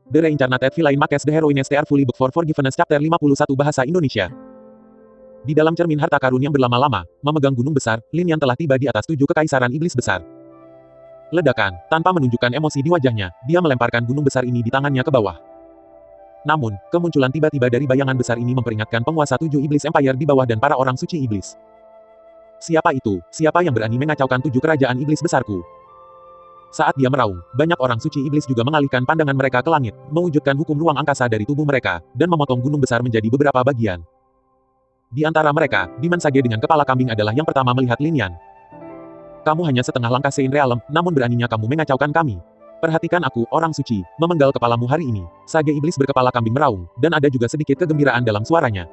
The Reincarnated Villain Makes the Heroine Stay Fully Booked for Forgiveness Chapter 51 Bahasa Indonesia. Di dalam cermin harta karun yang berlama-lama, memegang gunung besar, Lin Yan telah tiba di atas 7 kekaisaran iblis besar. Ledakan, tanpa menunjukkan emosi di wajahnya, dia melemparkan gunung besar ini di tangannya ke bawah. Namun, kemunculan tiba-tiba dari bayangan besar ini memperingatkan penguasa 7 iblis Empire di bawah dan para orang suci iblis. Siapa itu? Siapa yang berani mengacaukan 7 kerajaan iblis besarku? Saat dia meraung, banyak orang suci iblis juga mengalihkan pandangan mereka ke langit, mewujudkan hukum ruang angkasa dari tubuh mereka, dan memotong gunung besar menjadi beberapa bagian. Di antara mereka, Demon Sage dengan kepala kambing adalah yang pertama melihat Lin Yan. Kamu hanya setengah langkah Sein Realm, namun beraninya kamu mengacaukan kami. Perhatikan aku, orang suci, memenggal kepalamu hari ini. Sage iblis berkepala kambing meraung, dan ada juga sedikit kegembiraan dalam suaranya.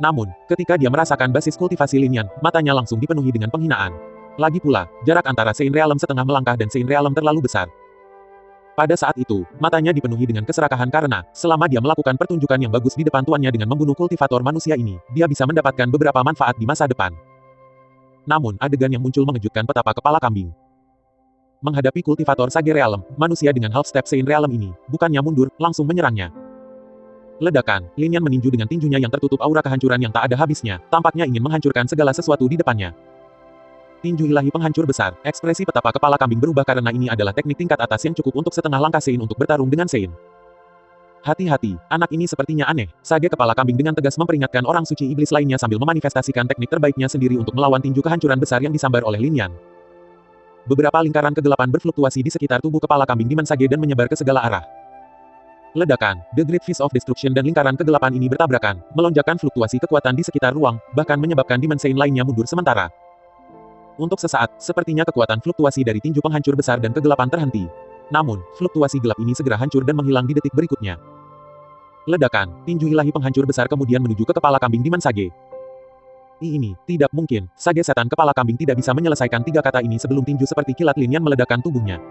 Namun, ketika dia merasakan basis kultivasi Lin Yan, matanya langsung dipenuhi dengan penghinaan. Lagi pula, jarak antara Sein Realm setengah melangkah dan Sein Realm terlalu besar. Pada saat itu, matanya dipenuhi dengan keserakahan karena, selama dia melakukan pertunjukan yang bagus di depan tuannya dengan membunuh kultivator manusia ini, dia bisa mendapatkan beberapa manfaat di masa depan. Namun, adegan yang muncul mengejutkan petapa kepala kambing. Menghadapi kultivator Sage Realm, manusia dengan half step Sein Realm ini, bukannya mundur, langsung menyerangnya. Ledakan, Lin Yan meninju dengan tinjunya yang tertutup aura kehancuran yang tak ada habisnya, tampaknya ingin menghancurkan segala sesuatu di depannya. Tinju ilahi penghancur besar, ekspresi petapa kepala kambing berubah karena ini adalah teknik tingkat atas yang cukup untuk setengah langkah Sein untuk bertarung dengan Sein. Hati-hati, anak ini sepertinya aneh. Sage kepala kambing dengan tegas memperingatkan orang suci iblis lainnya sambil memanifestasikan teknik terbaiknya sendiri untuk melawan tinju kehancuran besar yang disambar oleh Lin Yan. Beberapa lingkaran kegelapan berfluktuasi di sekitar tubuh kepala kambing Demon Sage dan menyebar ke segala arah. Ledakan, The Great Fist of Destruction dan lingkaran kegelapan ini bertabrakan, melonjakkan fluktuasi kekuatan di sekitar ruang, bahkan menyebabkan Demon Sein lainnya mundur sementara. Untuk sesaat, sepertinya kekuatan fluktuasi dari tinju penghancur besar dan kegelapan terhenti. Namun, fluktuasi gelap ini segera hancur dan menghilang di detik berikutnya. Ledakan, tinju ilahi penghancur besar kemudian menuju ke kepala kambing Demon Sage. Ini, tidak mungkin, Sage setan kepala kambing tidak bisa menyelesaikan 3 kata ini sebelum tinju seperti kilat Lin Yan meledakkan tubuhnya.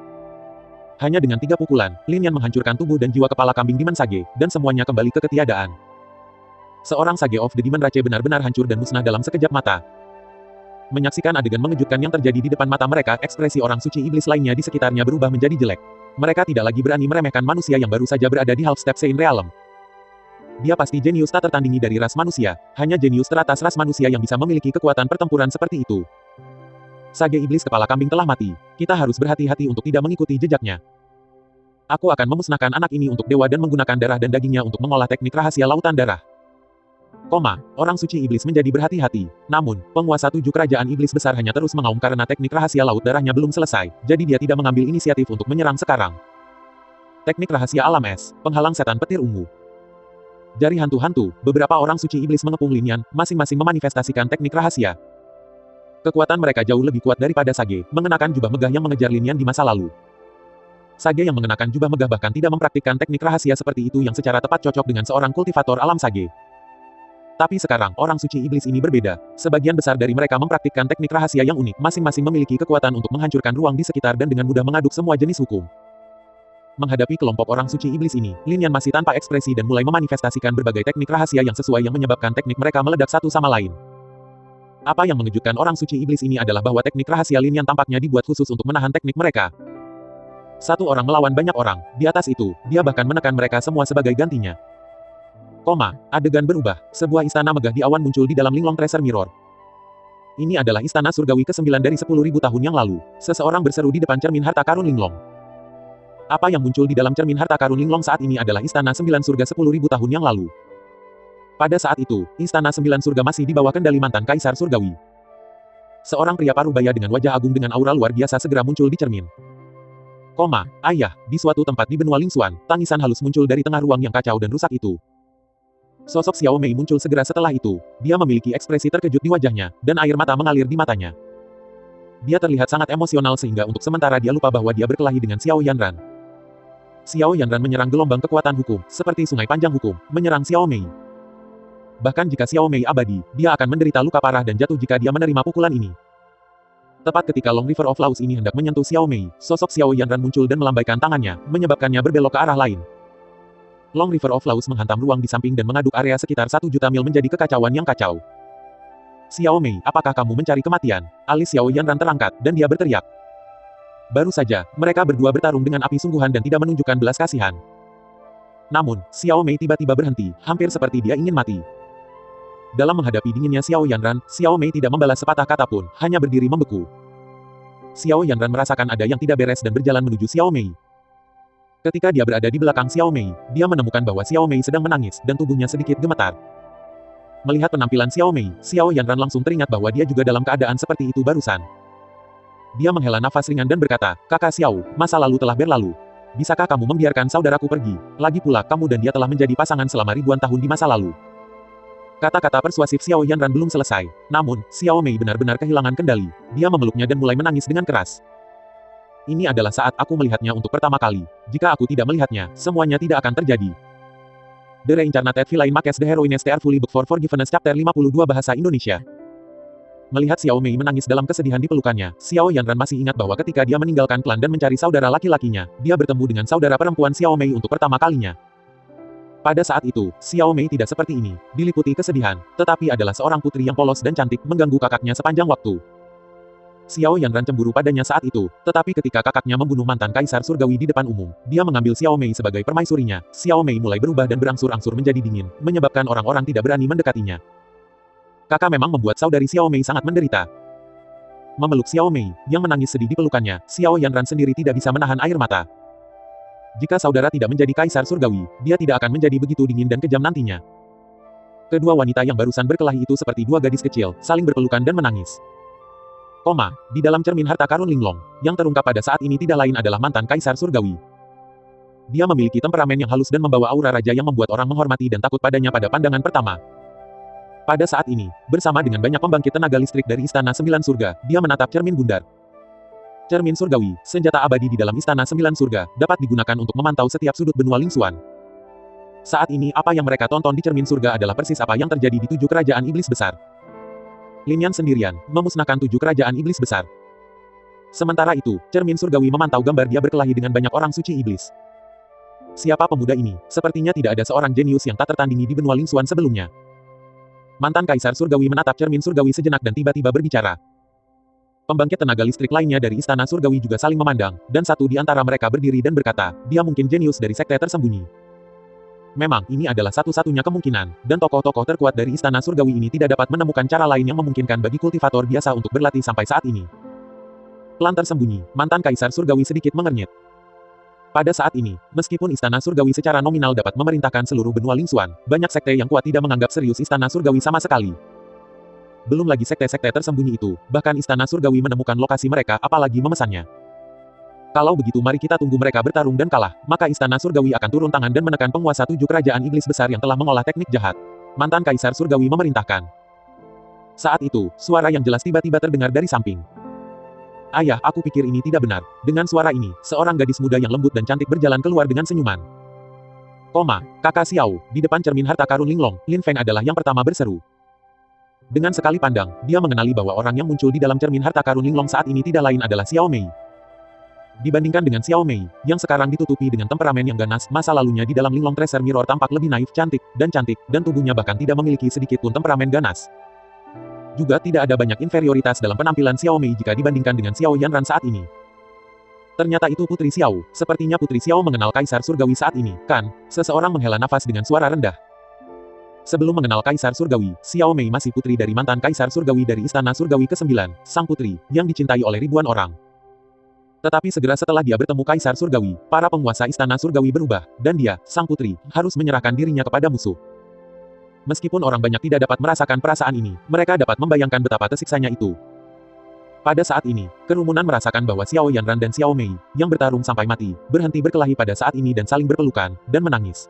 Hanya dengan 3 pukulan, Lin Yan menghancurkan tubuh dan jiwa kepala kambing Demon Sage, dan semuanya kembali ke ketiadaan. Seorang Sage of the Demon Rache benar-benar hancur dan musnah dalam sekejap mata. Menyaksikan adegan mengejutkan yang terjadi di depan mata mereka, ekspresi orang suci iblis lainnya di sekitarnya berubah menjadi jelek. Mereka tidak lagi berani meremehkan manusia yang baru saja berada di half step Sein Realm. Dia pasti jenius tak tertandingi dari ras manusia, hanya jenius teratas ras manusia yang bisa memiliki kekuatan pertempuran seperti itu. Sage iblis kepala kambing telah mati, kita harus berhati-hati untuk tidak mengikuti jejaknya. Aku akan memusnahkan anak ini untuk dewa dan menggunakan darah dan dagingnya untuk mengolah teknik rahasia lautan darah. Orang suci iblis menjadi berhati-hati. Namun, penguasa 7 kerajaan iblis besar hanya terus mengaum karena teknik rahasia laut darahnya belum selesai, jadi dia tidak mengambil inisiatif untuk menyerang sekarang. Teknik rahasia alam es, penghalang setan petir ungu. Jari hantu-hantu, beberapa orang suci iblis mengepung Lin Yan, masing-masing memanifestasikan teknik rahasia. Kekuatan mereka jauh lebih kuat daripada Sage, mengenakan jubah megah yang mengejar Lin Yan di masa lalu. Sage yang mengenakan jubah megah bahkan tidak mempraktikkan teknik rahasia seperti itu yang secara tepat cocok dengan seorang kultivator alam Sage. Tapi sekarang, orang suci iblis ini berbeda. Sebagian besar dari mereka mempraktikkan teknik rahasia yang unik, masing-masing memiliki kekuatan untuk menghancurkan ruang di sekitar dan dengan mudah mengaduk semua jenis hukum. Menghadapi kelompok orang suci iblis ini, Lin Yan masih tanpa ekspresi dan mulai memanifestasikan berbagai teknik rahasia yang sesuai yang menyebabkan teknik mereka meledak satu sama lain. Apa yang mengejutkan orang suci iblis ini adalah bahwa teknik rahasia Lin Yan tampaknya dibuat khusus untuk menahan teknik mereka. Satu orang melawan banyak orang, di atas itu, dia bahkan menekan mereka semua sebagai gantinya. Adegan berubah, sebuah istana megah di awan muncul di dalam Linglong Treasure Mirror. Ini adalah istana surgawi ke-9 dari 10.000 tahun yang lalu. Seseorang berseru di depan cermin harta karun Linglong. Apa yang muncul di dalam cermin harta karun Linglong saat ini adalah istana 9 surga 10.000 tahun yang lalu. Pada saat itu, istana 9 surga masih di bawah kendali mantan kaisar surgawi. Seorang pria parubaya dengan wajah agung dengan aura luar biasa segera muncul di cermin. Ayah, di suatu tempat di benua Lingxuan, tangisan halus muncul dari tengah ruang yang kacau dan rusak itu. Sosok Xiao Mei muncul segera setelah itu. Dia memiliki ekspresi terkejut di wajahnya, dan air mata mengalir di matanya. Dia terlihat sangat emosional sehingga untuk sementara dia lupa bahwa dia berkelahi dengan Xiao Yanran. Xiao Yanran menyerang gelombang kekuatan hukum, seperti sungai panjang hukum, menyerang Xiao Mei. Bahkan jika Xiao Mei abadi, dia akan menderita luka parah dan jatuh jika dia menerima pukulan ini. Tepat ketika Long River of Laos ini hendak menyentuh Xiao Mei, sosok Xiao Yanran muncul dan melambaikan tangannya, menyebabkannya berbelok ke arah lain. Long River of Laos menghantam ruang di samping dan mengaduk area sekitar 1 juta mil menjadi kekacauan yang kacau. Xiao Mei, apakah kamu mencari kematian? Alis Xiao Yanran terangkat, dan dia berteriak. Baru saja, mereka berdua bertarung dengan api sungguhan dan tidak menunjukkan belas kasihan. Namun, Xiao Mei tiba-tiba berhenti, hampir seperti dia ingin mati. Dalam menghadapi dinginnya Xiao Yanran, Xiao Mei tidak membalas sepatah kata pun, hanya berdiri membeku. Xiao Yanran merasakan ada yang tidak beres dan berjalan menuju Xiao Mei. Ketika dia berada di belakang Xiao Mei, dia menemukan bahwa Xiao Mei sedang menangis dan tubuhnya sedikit gemetar. Melihat penampilan Xiao Mei, Xiao Yanran langsung teringat bahwa dia juga dalam keadaan seperti itu barusan. Dia menghela nafas ringan dan berkata, "Kakak Xiao, masa lalu telah berlalu. Bisakah kamu membiarkan saudaraku pergi? Lagi pula kamu dan dia telah menjadi pasangan selama ribuan tahun di masa lalu." Kata-kata persuasif Xiao Yanran belum selesai. Namun, Xiao Mei benar-benar kehilangan kendali. Dia memeluknya dan mulai menangis dengan keras. "Ini adalah saat aku melihatnya untuk pertama kali. Jika aku tidak melihatnya, semuanya tidak akan terjadi." The Reincarnated Villain Makes the Heroines Tear Fully Book for Forgiveness Chapter 52 Bahasa Indonesia. Melihat Xiao Mei menangis dalam kesedihan di pelukannya, Xiao Yanran masih ingat bahwa ketika dia meninggalkan klan dan mencari saudara laki-lakinya, dia bertemu dengan saudara perempuan Xiao Mei untuk pertama kalinya. Pada saat itu, Xiao Mei tidak seperti ini, diliputi kesedihan, tetapi adalah seorang putri yang polos dan cantik mengganggu kakaknya sepanjang waktu. Xiao Yanran cemburu padanya saat itu, tetapi ketika kakaknya membunuh mantan kaisar surgawi di depan umum, dia mengambil Xiao Mei sebagai permaisurinya. Xiao Mei mulai berubah dan berangsur-angsur menjadi dingin, menyebabkan orang-orang tidak berani mendekatinya. Kakak memang membuat saudari Xiao Mei sangat menderita. Memeluk Xiao Mei, yang menangis sedih di pelukannya, Xiao Yanran sendiri tidak bisa menahan air mata. Jika saudara tidak menjadi kaisar surgawi, dia tidak akan menjadi begitu dingin dan kejam nantinya. Kedua wanita yang barusan berkelahi itu seperti dua gadis kecil, saling berpelukan dan menangis. Di dalam cermin harta karun Linglong, yang terungkap pada saat ini tidak lain adalah mantan kaisar surgawi. Dia memiliki temperamen yang halus dan membawa aura raja yang membuat orang menghormati dan takut padanya pada pandangan pertama. Pada saat ini, bersama dengan banyak pembangkit tenaga listrik dari Istana Sembilan Surga, dia menatap cermin bundar. Cermin surgawi, senjata abadi di dalam Istana Sembilan Surga, dapat digunakan untuk memantau setiap sudut benua Lingxuan. Saat ini apa yang mereka tonton di cermin surga adalah persis apa yang terjadi di 7 kerajaan iblis besar. Lin Yan sendirian, memusnahkan 7 kerajaan iblis besar. Sementara itu, cermin surgawi memantau gambar dia berkelahi dengan banyak orang suci iblis. Siapa pemuda ini? Sepertinya tidak ada seorang jenius yang tak tertandingi di benua Lingxuan sebelumnya. Mantan kaisar surgawi menatap cermin surgawi sejenak dan tiba-tiba berbicara. Pembangkit tenaga listrik lainnya dari istana surgawi juga saling memandang, dan satu di antara mereka berdiri dan berkata, dia mungkin jenius dari sekte tersembunyi. Memang, ini adalah satu-satunya kemungkinan, dan tokoh-tokoh terkuat dari istana surgawi ini tidak dapat menemukan cara lain yang memungkinkan bagi kultivator biasa untuk berlatih sampai saat ini. Klan tersembunyi, mantan kaisar surgawi sedikit mengernyit. Pada saat ini, meskipun istana surgawi secara nominal dapat memerintahkan seluruh benua Lingxuan, banyak sekte yang kuat tidak menganggap serius istana surgawi sama sekali. Belum lagi sekte-sekte tersembunyi itu, bahkan istana surgawi menemukan lokasi mereka apalagi memesannya. Kalau begitu mari kita tunggu mereka bertarung dan kalah, maka istana surgawi akan turun tangan dan menekan penguasa 7 kerajaan iblis besar yang telah mengolah teknik jahat. Mantan kaisar surgawi memerintahkan. Saat itu, suara yang jelas tiba-tiba terdengar dari samping. Ayah, aku pikir ini tidak benar. Dengan suara ini, seorang gadis muda yang lembut dan cantik berjalan keluar dengan senyuman. Kakak Xiao, di depan cermin harta karun Linglong, Lin Feng adalah yang pertama berseru. Dengan sekali pandang, dia mengenali bahwa orang yang muncul di dalam cermin harta karun Linglong saat ini tidak lain adalah Xiao Mei. Dibandingkan dengan Xiao Mei, yang sekarang ditutupi dengan temperamen yang ganas, masa lalunya di dalam Linglong Treasure Mirror tampak lebih naif, cantik, dan tubuhnya bahkan tidak memiliki sedikit pun temperamen ganas. Juga tidak ada banyak inferioritas dalam penampilan Xiao Mei jika dibandingkan dengan Xiao Yanran saat ini. Ternyata itu Putri Xiao, sepertinya Putri Xiao mengenal Kaisar Surgawi saat ini, kan? Seseorang menghela nafas dengan suara rendah. Sebelum mengenal Kaisar Surgawi, Xiao Mei masih putri dari mantan Kaisar Surgawi dari Istana Surgawi ke-9, sang putri, yang dicintai oleh ribuan orang. Tetapi segera setelah dia bertemu Kaisar Surgawi, para penguasa Istana Surgawi berubah, dan dia, sang putri, harus menyerahkan dirinya kepada musuh. Meskipun orang banyak tidak dapat merasakan perasaan ini, mereka dapat membayangkan betapa tersiksanya itu. Pada saat ini, kerumunan merasakan bahwa Xiao Yanran dan Xiao Mei, yang bertarung sampai mati, berhenti berkelahi pada saat ini dan saling berpelukan, dan menangis.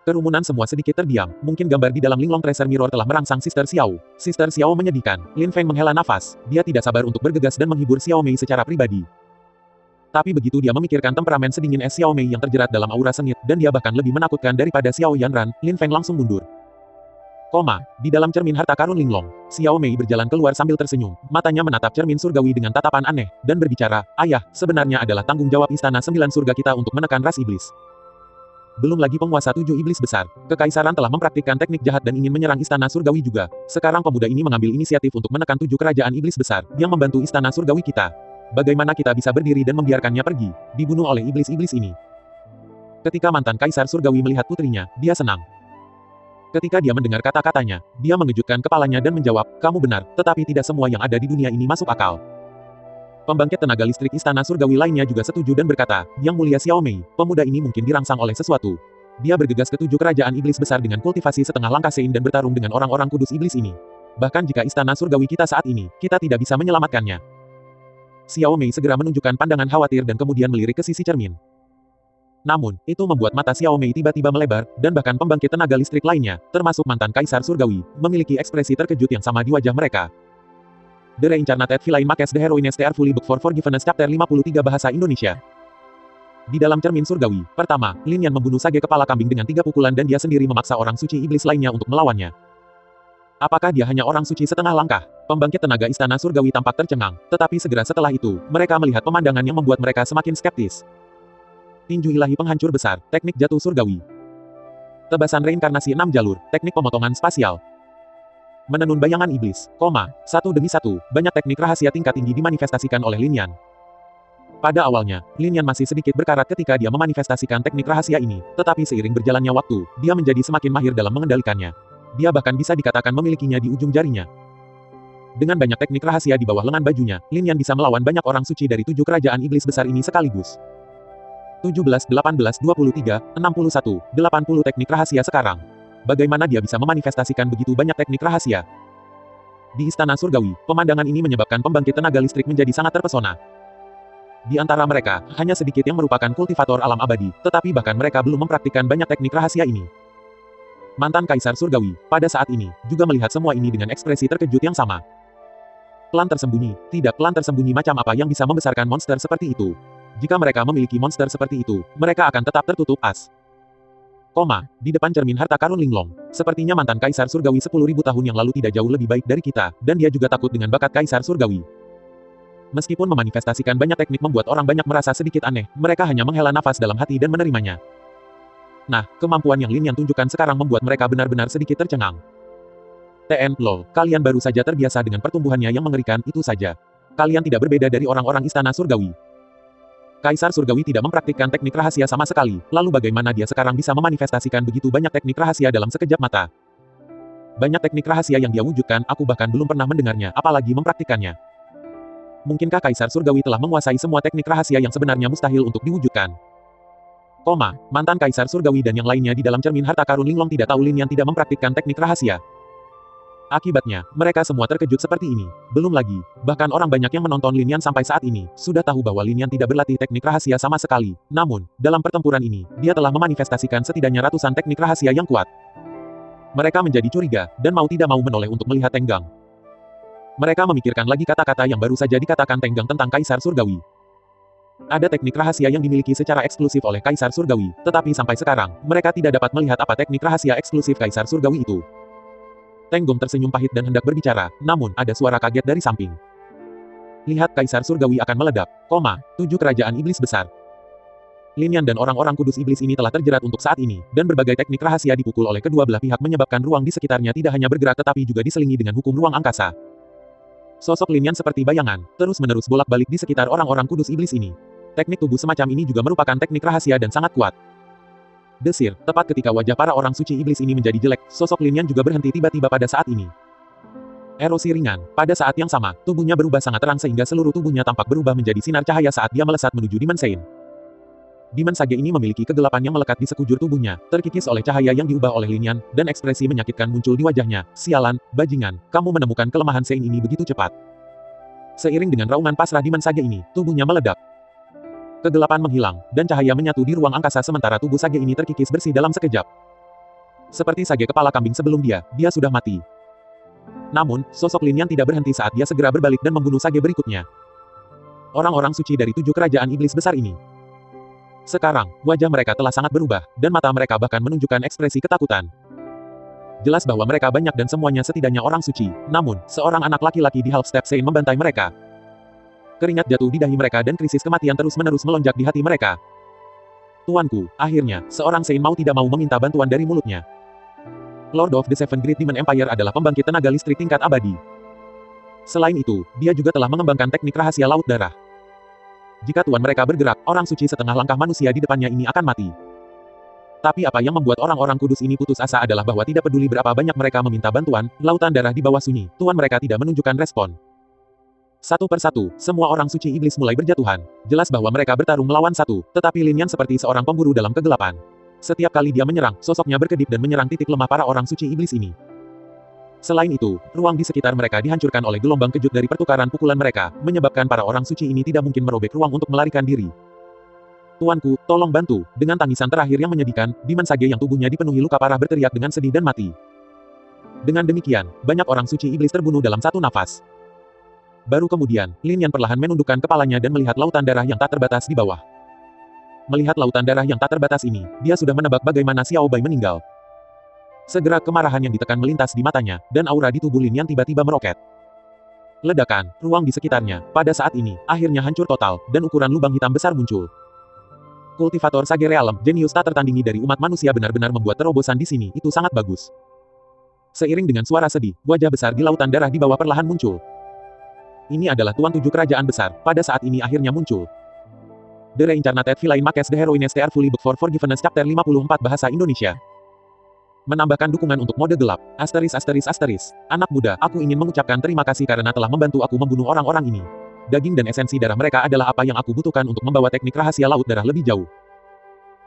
Kerumunan semua sedikit terdiam, mungkin gambar di dalam Linglong Treasure Mirror telah merangsang Sister Xiao. Sister Xiao menyedihkan, Lin Feng menghela nafas, dia tidak sabar untuk bergegas dan menghibur Xiao Mei secara pribadi. Tapi begitu dia memikirkan temperamen sedingin es Xiao Mei yang terjerat dalam aura sengit, dan dia bahkan lebih menakutkan daripada Xiao Yanran, Lin Feng langsung mundur. Di dalam cermin harta karun Linglong, Xiao Mei berjalan keluar sambil tersenyum, matanya menatap cermin surgawi dengan tatapan aneh, dan berbicara, ayah, sebenarnya adalah tanggung jawab Istana 9 Surga kita untuk menekan ras iblis. Belum lagi penguasa 7 iblis besar. Kekaisaran telah mempraktikkan teknik jahat dan ingin menyerang Istana Surgawi juga. Sekarang pemuda ini mengambil inisiatif untuk menekan 7 kerajaan iblis besar, yang membantu Istana Surgawi kita. Bagaimana kita bisa berdiri dan membiarkannya pergi, dibunuh oleh iblis-iblis ini? Ketika mantan Kaisar Surgawi melihat putrinya, dia senang. Ketika dia mendengar kata-katanya, dia mengejutkan kepalanya dan menjawab, "Kamu benar, tetapi tidak semua yang ada di dunia ini masuk akal." Pembangkit tenaga listrik Istana Surgawi lainnya juga setuju dan berkata, "Yang Mulia Xiaomei, pemuda ini mungkin dirangsang oleh sesuatu. Dia bergegas ke 7 kerajaan iblis besar dengan kultivasi setengah langkah Sein dan bertarung dengan orang-orang kudus iblis ini. Bahkan jika Istana Surgawi kita saat ini, kita tidak bisa menyelamatkannya." Xiaomei segera menunjukkan pandangan khawatir dan kemudian melirik ke sisi cermin. Namun, itu membuat mata Xiaomei tiba-tiba melebar, dan bahkan pembangkit tenaga listrik lainnya, termasuk mantan Kaisar Surgawi, memiliki ekspresi terkejut yang sama di wajah mereka. The Reincarnated Villain Makes the Heroine Stay Fully Book for Forgiveness Chapter 53 Bahasa Indonesia. Di dalam cermin surgawi, pertama, Lin Yan membunuh Sage kepala kambing dengan 3 pukulan dan dia sendiri memaksa orang suci iblis lainnya untuk melawannya. Apakah dia hanya orang suci setengah langkah? Pembangkit tenaga Istana Surgawi tampak tercengang, tetapi segera setelah itu, mereka melihat pemandangan yang membuat mereka semakin skeptis. Tinju ilahi penghancur besar, teknik jatuh surgawi. Tebasan reinkarnasi 6 jalur, teknik pemotongan spasial. Menenun bayangan iblis, satu demi satu, banyak teknik rahasia tingkat tinggi dimanifestasikan oleh Lin Yan. Pada awalnya, Lin Yan masih sedikit berkarat ketika dia memanifestasikan teknik rahasia ini, tetapi seiring berjalannya waktu, dia menjadi semakin mahir dalam mengendalikannya. Dia bahkan bisa dikatakan memilikinya di ujung jarinya. Dengan banyak teknik rahasia di bawah lengan bajunya, Lin Yan bisa melawan banyak orang suci dari 7 kerajaan iblis besar ini sekaligus. 17, 18, 23, 61, 80 teknik rahasia sekarang. Bagaimana dia bisa memanifestasikan begitu banyak teknik rahasia? Di Istana Surgawi, pemandangan ini menyebabkan pembangkit tenaga listrik menjadi sangat terpesona. Di antara mereka, hanya sedikit yang merupakan kultivator alam abadi, tetapi bahkan mereka belum mempraktikkan banyak teknik rahasia ini. Mantan Kaisar Surgawi, pada saat ini, juga melihat semua ini dengan ekspresi terkejut yang sama. Klan tersembunyi, tidak klan tersembunyi macam apa yang bisa membesarkan monster seperti itu. Jika mereka memiliki monster seperti itu, mereka akan tetap tertutup as. Di depan cermin harta karun Linglong, sepertinya mantan Kaisar Surgawi 10.000 tahun yang lalu tidak jauh lebih baik dari kita, dan dia juga takut dengan bakat Kaisar Surgawi. Meskipun memanifestasikan banyak teknik membuat orang banyak merasa sedikit aneh, mereka hanya menghela nafas dalam hati dan menerimanya. Nah, kemampuan yang Lin Yan tunjukkan sekarang membuat mereka benar-benar sedikit tercengang. Lol, kalian baru saja terbiasa dengan pertumbuhannya yang mengerikan itu saja. Kalian tidak berbeda dari orang-orang Istana Surgawi. Kaisar Surgawi tidak mempraktikkan teknik rahasia sama sekali, lalu bagaimana dia sekarang bisa memanifestasikan begitu banyak teknik rahasia dalam sekejap mata? Banyak teknik rahasia yang dia wujudkan, aku bahkan belum pernah mendengarnya, apalagi mempraktikkannya. Mungkinkah Kaisar Surgawi telah menguasai semua teknik rahasia yang sebenarnya mustahil untuk diwujudkan? Mantan Kaisar Surgawi dan yang lainnya di dalam cermin harta karun Linglong tidak tahu Lin Yan tidak mempraktikkan teknik rahasia. Akibatnya, mereka semua terkejut seperti ini. Belum lagi, bahkan orang banyak yang menonton Lin Yan sampai saat ini, sudah tahu bahwa Lin Yan tidak berlatih teknik rahasia sama sekali. Namun, dalam pertempuran ini, dia telah memanifestasikan setidaknya ratusan teknik rahasia yang kuat. Mereka menjadi curiga, dan mau tidak mau menoleh untuk melihat Tenggang. Mereka memikirkan lagi kata-kata yang baru saja dikatakan Tenggang tentang Kaisar Surgawi. Ada teknik rahasia yang dimiliki secara eksklusif oleh Kaisar Surgawi, tetapi sampai sekarang, mereka tidak dapat melihat apa teknik rahasia eksklusif Kaisar Surgawi itu. Tenggong tersenyum pahit dan hendak berbicara, namun ada suara kaget dari samping. Lihat Kaisar Surgawi akan meledak, 7 kerajaan iblis besar. Lin Yan dan orang-orang kudus iblis ini telah terjerat untuk saat ini, dan berbagai teknik rahasia dipukul oleh kedua belah pihak menyebabkan ruang di sekitarnya tidak hanya bergerak tetapi juga diselingi dengan hukum ruang angkasa. Sosok Lin Yan seperti bayangan, terus-menerus bolak-balik di sekitar orang-orang kudus iblis ini. Teknik tubuh semacam ini juga merupakan teknik rahasia dan sangat kuat. Desir, tepat ketika wajah para orang suci iblis ini menjadi jelek, sosok Lin Yan juga berhenti tiba-tiba pada saat ini. Erosi ringan, pada saat yang sama, tubuhnya berubah sangat terang sehingga seluruh tubuhnya tampak berubah menjadi sinar cahaya saat dia melesat menuju Demon Sein. Demon Sage ini memiliki kegelapan yang melekat di sekujur tubuhnya, terkikis oleh cahaya yang diubah oleh Lin Yan, dan ekspresi menyakitkan muncul di wajahnya. Sialan, bajingan, kamu menemukan kelemahan Sein ini begitu cepat. Seiring dengan raungan pasrah Demon Sage ini, tubuhnya meledak. Kegelapan menghilang, dan cahaya menyatu di ruang angkasa sementara tubuh Sage ini terkikis bersih dalam sekejap. Seperti Sage kepala kambing sebelum dia sudah mati. Namun, sosok Lin Yan tidak berhenti saat dia segera berbalik dan membunuh Sage berikutnya. Orang-orang suci dari 7 kerajaan iblis besar ini. Sekarang, wajah mereka telah sangat berubah, dan mata mereka bahkan menunjukkan ekspresi ketakutan. Jelas bahwa mereka banyak dan semuanya setidaknya orang suci, namun, seorang anak laki-laki di Half Step Sein membantai mereka. Keringat jatuh di dahi mereka dan krisis kematian terus-menerus melonjak di hati mereka. Tuanku, akhirnya, seorang Sein mau tidak mau meminta bantuan dari mulutnya. Lord of the Seven Great Demon Empire adalah pembangkit tenaga listrik tingkat abadi. Selain itu, dia juga telah mengembangkan teknik rahasia laut darah. Jika tuan mereka bergerak, orang suci setengah langkah manusia di depannya ini akan mati. Tapi apa yang membuat orang-orang kudus ini putus asa adalah bahwa tidak peduli berapa banyak mereka meminta bantuan, lautan darah di bawah sunyi, Tuan mereka tidak menunjukkan respon. Satu persatu, semua orang suci iblis mulai berjatuhan. Jelas bahwa mereka bertarung melawan satu, tetapi Lin Yan seperti seorang pemburu dalam kegelapan. Setiap kali dia menyerang, sosoknya berkedip dan menyerang titik lemah para orang suci iblis ini. Selain itu, ruang di sekitar mereka dihancurkan oleh gelombang kejut dari pertukaran pukulan mereka, menyebabkan para orang suci ini tidak mungkin merobek ruang untuk melarikan diri. Tuanku, tolong bantu. Dengan tangisan terakhir yang menyedihkan, Demon Sage yang tubuhnya dipenuhi luka parah berteriak dengan sedih dan mati. Dengan demikian, banyak orang suci iblis terbunuh dalam satu nafas. Baru kemudian, Lin Yan perlahan menundukkan kepalanya dan melihat lautan darah yang tak terbatas di bawah. Melihat lautan darah yang tak terbatas ini, dia sudah menebak bagaimana Xiao Bai meninggal. Segera kemarahan yang ditekan melintas di matanya, dan aura di tubuh Lin Yan tiba-tiba meroket. Ledakan, ruang di sekitarnya, pada saat ini, akhirnya hancur total, dan ukuran lubang hitam besar muncul. Kultivator Sage Realm, jenius tak tertandingi dari umat manusia benar-benar membuat terobosan di sini, itu sangat bagus. Seiring dengan suara sedih, wajah besar di lautan darah di bawah perlahan muncul. Ini adalah Tuan Tujuh Kerajaan Besar, pada saat ini akhirnya muncul. The Reincarnated Villain Makes the Heroines They Are Fully Booked for Forgiveness Chapter 54 Bahasa Indonesia. Menambahkan dukungan untuk mode gelap, asteris. Anak muda, aku ingin mengucapkan terima kasih karena telah membantu aku membunuh orang-orang ini. Daging dan esensi darah mereka adalah apa yang aku butuhkan untuk membawa teknik rahasia laut darah lebih jauh.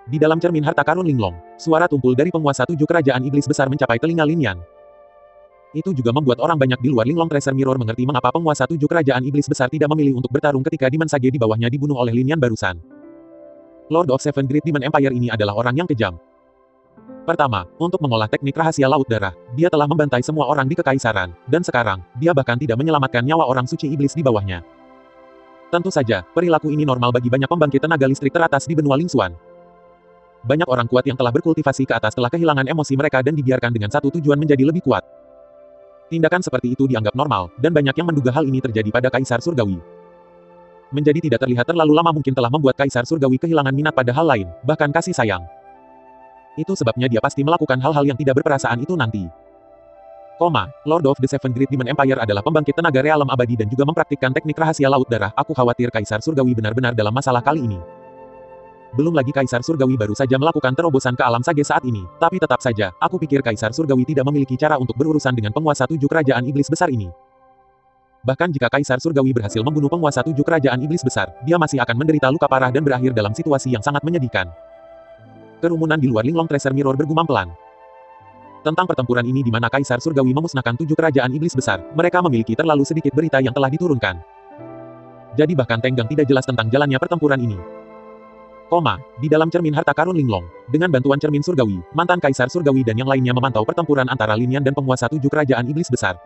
Di dalam cermin harta karun Linglong, suara tumpul dari penguasa tujuh kerajaan iblis besar mencapai telinga Lin Yan. Itu juga membuat orang banyak di luar Linglong Treasure Mirror mengerti mengapa penguasa tujuh kerajaan iblis besar tidak memilih untuk bertarung ketika Demon Sage di bawahnya dibunuh oleh Lin Yan barusan. Lord of Seven Great Demon Empire ini adalah orang yang kejam. Pertama, untuk mengolah teknik rahasia laut darah, dia telah membantai semua orang di kekaisaran, dan sekarang, dia bahkan tidak menyelamatkan nyawa orang suci iblis di bawahnya. Tentu saja, perilaku ini normal bagi banyak pembangkit tenaga listrik teratas di benua Lingxuan. Banyak orang kuat yang telah berkultivasi ke atas telah kehilangan emosi mereka dan dibiarkan dengan satu tujuan menjadi lebih kuat. Tindakan seperti itu dianggap normal, dan banyak yang menduga hal ini terjadi pada Kaisar Surgawi. Menjadi tidak terlihat terlalu lama mungkin telah membuat Kaisar Surgawi kehilangan minat pada hal lain, bahkan kasih sayang. Itu sebabnya dia pasti melakukan hal-hal yang tidak berperasaan itu nanti. Lord of the Seven Great Demon Empire adalah pembangkit tenaga realem abadi dan juga mempraktikkan teknik rahasia laut darah. Aku khawatir Kaisar Surgawi benar-benar dalam masalah kali ini. Belum lagi Kaisar Surgawi baru saja melakukan terobosan ke alam sage saat ini, tapi tetap saja, aku pikir Kaisar Surgawi tidak memiliki cara untuk berurusan dengan penguasa tujuh kerajaan iblis besar ini. Bahkan jika Kaisar Surgawi berhasil membunuh penguasa tujuh kerajaan iblis besar, dia masih akan menderita luka parah dan berakhir dalam situasi yang sangat menyedihkan. Kerumunan di luar Linglong Treasure Mirror bergumam pelan. Tentang pertempuran ini di mana Kaisar Surgawi memusnahkan tujuh kerajaan iblis besar, mereka memiliki terlalu sedikit berita yang telah diturunkan. Jadi bahkan Tenggang tidak jelas tentang jalannya pertempuran ini. Di dalam cermin harta karun Linglong, dengan bantuan cermin surgawi, mantan Kaisar Surgawi dan yang lainnya memantau pertempuran antara Lin Yan dan penguasa tujuh kerajaan iblis besar.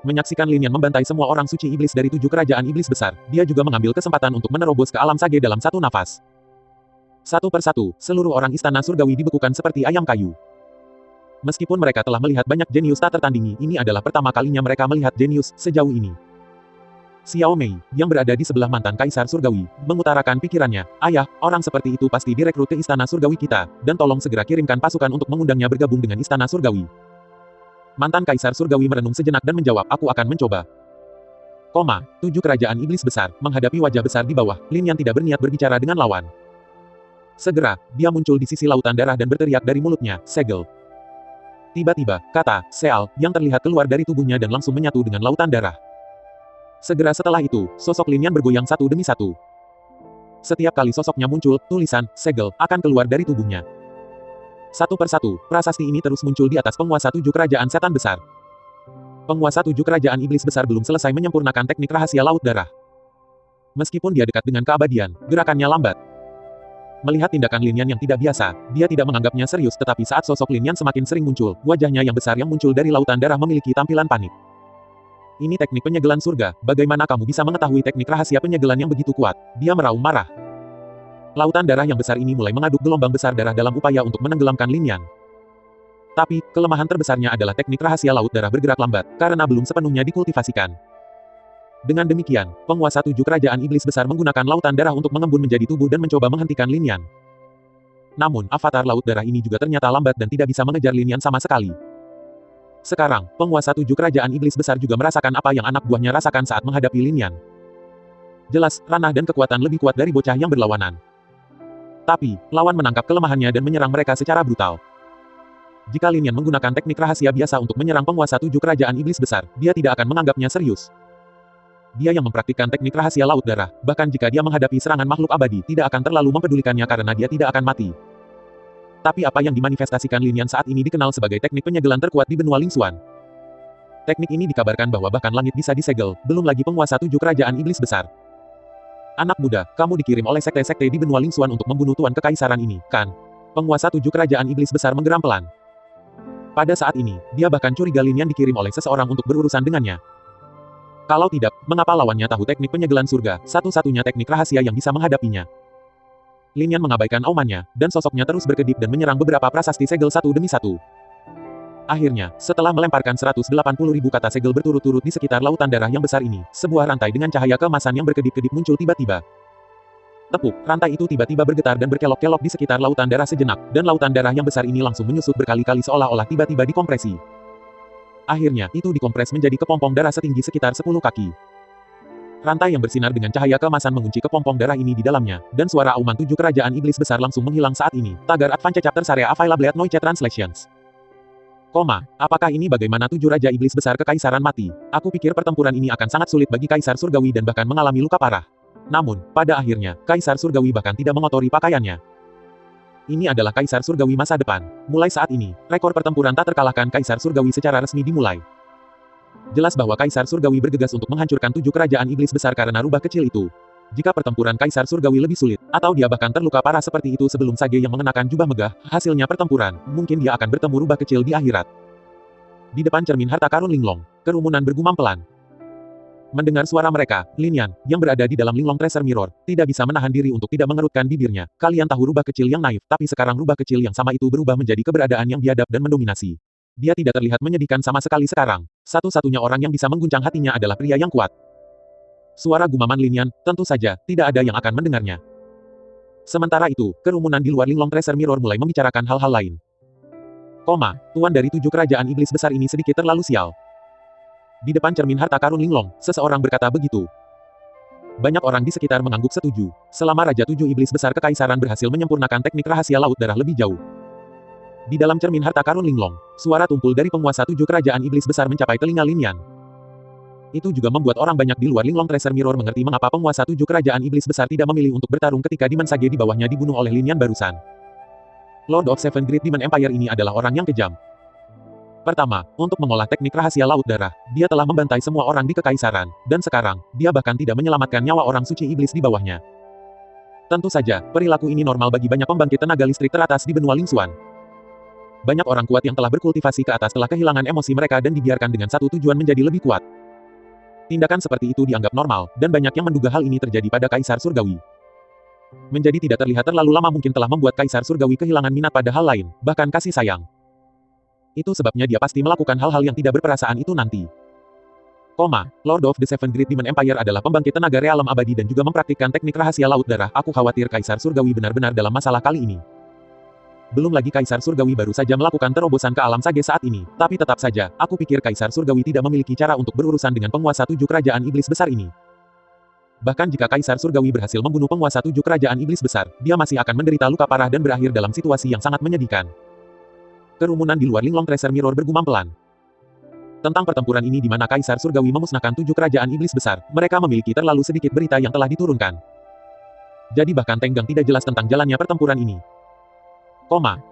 Menyaksikan Lin Yan membantai semua orang suci iblis dari tujuh kerajaan iblis besar, dia juga mengambil kesempatan untuk menerobos ke alam sage dalam satu nafas. Satu persatu, seluruh orang istana surgawi dibekukan seperti ayam kayu. Meskipun mereka telah melihat banyak jenius tak tertandingi, ini adalah pertama kalinya mereka melihat jenius sejauh ini. Xiao Mei, yang berada di sebelah mantan Kaisar Surgawi, mengutarakan pikirannya, "Ayah, orang seperti itu pasti direkrut ke Istana Surgawi kita, dan tolong segera kirimkan pasukan untuk mengundangnya bergabung dengan Istana Surgawi." Mantan Kaisar Surgawi merenung sejenak dan menjawab, "Aku akan mencoba." Tujuh kerajaan iblis besar, menghadapi wajah besar di bawah, Lin Yan tidak berniat berbicara dengan lawan. Segera, dia muncul di sisi lautan darah dan berteriak dari mulutnya, "Segel." Tiba-tiba, kata Seal yang terlihat keluar dari tubuhnya dan langsung menyatu dengan lautan darah. Segera setelah itu, sosok Lin Yan bergoyang satu demi satu. Setiap kali sosoknya muncul, tulisan "Segel" akan keluar dari tubuhnya. Satu persatu, prasasti ini terus muncul di atas penguasa tujuh kerajaan setan besar. Penguasa tujuh kerajaan iblis besar belum selesai menyempurnakan teknik rahasia laut darah. Meskipun dia dekat dengan keabadian, gerakannya lambat. Melihat tindakan Lin Yan yang tidak biasa, dia tidak menganggapnya serius, tetapi saat sosok Lin Yan semakin sering muncul, wajahnya yang besar yang muncul dari lautan darah memiliki tampilan panik. Ini teknik penyegelan surga, bagaimana kamu bisa mengetahui teknik rahasia penyegelan yang begitu kuat? Dia meraung marah. Lautan darah yang besar ini mulai mengaduk gelombang besar darah dalam upaya untuk menenggelamkan Lin Yan. Tapi, kelemahan terbesarnya adalah teknik rahasia laut darah bergerak lambat, karena belum sepenuhnya dikultivasikan. Dengan demikian, penguasa tujuh kerajaan iblis besar menggunakan lautan darah untuk mengembun menjadi tubuh dan mencoba menghentikan Lin Yan. Namun, avatar laut darah ini juga ternyata lambat dan tidak bisa mengejar Lin Yan sama sekali. Sekarang, penguasa tujuh kerajaan iblis besar juga merasakan apa yang anak buahnya rasakan saat menghadapi Lin Yan. Jelas, ranah dan kekuatan lebih kuat dari bocah yang berlawanan. Tapi, lawan menangkap kelemahannya dan menyerang mereka secara brutal. Jika Lin Yan menggunakan teknik rahasia biasa untuk menyerang penguasa 7 kerajaan iblis besar, dia tidak akan menganggapnya serius. Dia yang mempraktikkan teknik rahasia laut darah, bahkan jika dia menghadapi serangan makhluk abadi, tidak akan terlalu mempedulikannya karena dia tidak akan mati. Tapi apa yang dimanifestasikan Lin Yan saat ini dikenal sebagai teknik penyegelan terkuat di benua Lingxuan. Teknik ini dikabarkan bahwa bahkan langit bisa disegel, belum lagi penguasa 7 kerajaan iblis besar. Anak muda, kamu dikirim oleh sekte-sekte di benua Lingxuan untuk membunuh Tuan Kekaisaran ini, kan? Penguasa 7 kerajaan iblis besar menggeram pelan. Pada saat ini, dia bahkan curiga Lin Yan dikirim oleh seseorang untuk berurusan dengannya. Kalau tidak, mengapa lawannya tahu teknik penyegelan surga, satu-satunya teknik rahasia yang bisa menghadapinya? Lin Yan mengabaikan aumannya, dan sosoknya terus berkedip dan menyerang beberapa prasasti segel satu demi satu. Akhirnya, setelah melemparkan 180.000 kata segel berturut-turut di sekitar lautan darah yang besar ini, sebuah rantai dengan cahaya keemasan yang berkedip-kedip muncul tiba-tiba. Tepuk, rantai itu tiba-tiba bergetar dan berkelok-kelok di sekitar lautan darah sejenak, dan lautan darah yang besar ini langsung menyusut berkali-kali seolah-olah tiba-tiba dikompresi. Akhirnya, itu dikompres menjadi kepompong darah setinggi sekitar 10 kaki. Rantai yang bersinar dengan cahaya keemasan mengunci kepompong darah ini di dalamnya, dan suara auman 7 kerajaan iblis besar langsung menghilang saat ini. Tagar Advance Chapter Area Available at Noise Translations. Apakah ini bagaimana 7 raja iblis besar kekaisaran mati? Aku pikir pertempuran ini akan sangat sulit bagi Kaisar Surgawi dan bahkan mengalami luka parah. Namun, pada akhirnya, Kaisar Surgawi bahkan tidak mengotori pakaiannya. Ini adalah Kaisar Surgawi masa depan. Mulai saat ini, rekor pertempuran tak terkalahkan Kaisar Surgawi secara resmi dimulai. Jelas bahwa Kaisar Surgawi bergegas untuk menghancurkan 7 kerajaan iblis besar karena rubah kecil itu. Jika pertempuran Kaisar Surgawi lebih sulit, atau dia bahkan terluka parah seperti itu sebelum Sage yang mengenakan jubah megah, hasilnya pertempuran, mungkin dia akan bertemu rubah kecil di akhirat. Di depan cermin harta karun Linglong, kerumunan bergumam pelan. Mendengar suara mereka, Lin Yan, yang berada di dalam Linglong Treasure Mirror, tidak bisa menahan diri untuk tidak mengerutkan bibirnya. Kalian tahu rubah kecil yang naif, tapi sekarang rubah kecil yang sama itu berubah menjadi keberadaan yang biadab dan mendominasi. Dia tidak terlihat menyedihkan sama sekali sekarang. Satu-satunya orang yang bisa mengguncang hatinya adalah pria yang kuat. Suara gumaman Lin Yan, tentu saja, tidak ada yang akan mendengarnya. Sementara itu, kerumunan di luar Linglong Treasure Mirror mulai membicarakan hal-hal lain. Tuan dari 7 kerajaan iblis besar ini sedikit terlalu sial. Di depan cermin harta karun Linglong, seseorang berkata begitu. Banyak orang di sekitar mengangguk setuju. Selama Raja 7 iblis besar kekaisaran berhasil menyempurnakan teknik rahasia laut darah lebih jauh. Di dalam cermin harta karun Linglong, suara tumpul dari penguasa 7 kerajaan iblis besar mencapai telinga Lin Yan. Itu juga membuat orang banyak di luar Linglong Treasure Mirror mengerti mengapa penguasa 7 kerajaan iblis besar tidak memilih untuk bertarung ketika Demon Sage di bawahnya dibunuh oleh Lin Yan barusan. Lord of Seven Great Demon Empire ini adalah orang yang kejam. Pertama, untuk mengolah teknik rahasia laut darah, dia telah membantai semua orang di kekaisaran, dan sekarang, dia bahkan tidak menyelamatkan nyawa orang suci iblis di bawahnya. Tentu saja, perilaku ini normal bagi banyak pembangkit tenaga listrik teratas di benua Lingxuan. Banyak orang kuat yang telah berkultivasi ke atas telah kehilangan emosi mereka dan dibiarkan dengan satu tujuan menjadi lebih kuat. Tindakan seperti itu dianggap normal, dan banyak yang menduga hal ini terjadi pada Kaisar Surgawi. Menjadi tidak terlihat terlalu lama mungkin telah membuat Kaisar Surgawi kehilangan minat pada hal lain, bahkan kasih sayang. Itu sebabnya dia pasti melakukan hal-hal yang tidak berperasaan itu nanti. Lord of the Seven Great Demon Empire adalah pembangkit tenaga realem abadi dan juga mempraktikkan teknik rahasia laut darah. Aku khawatir Kaisar Surgawi benar-benar dalam masalah kali ini. Belum lagi Kaisar Surgawi baru saja melakukan terobosan ke alam Sage saat ini, tapi tetap saja, aku pikir Kaisar Surgawi tidak memiliki cara untuk berurusan dengan penguasa 7 kerajaan iblis besar ini. Bahkan jika Kaisar Surgawi berhasil membunuh penguasa 7 kerajaan iblis besar, dia masih akan menderita luka parah dan berakhir dalam situasi yang sangat menyedihkan. Kerumunan di luar Linglong Treasure Mirror bergumam pelan. Tentang pertempuran ini di mana Kaisar Surgawi memusnahkan 7 kerajaan iblis besar, mereka memiliki terlalu sedikit berita yang telah diturunkan. Jadi bahkan tenggang tidak jelas tentang jalannya pertempuran ini.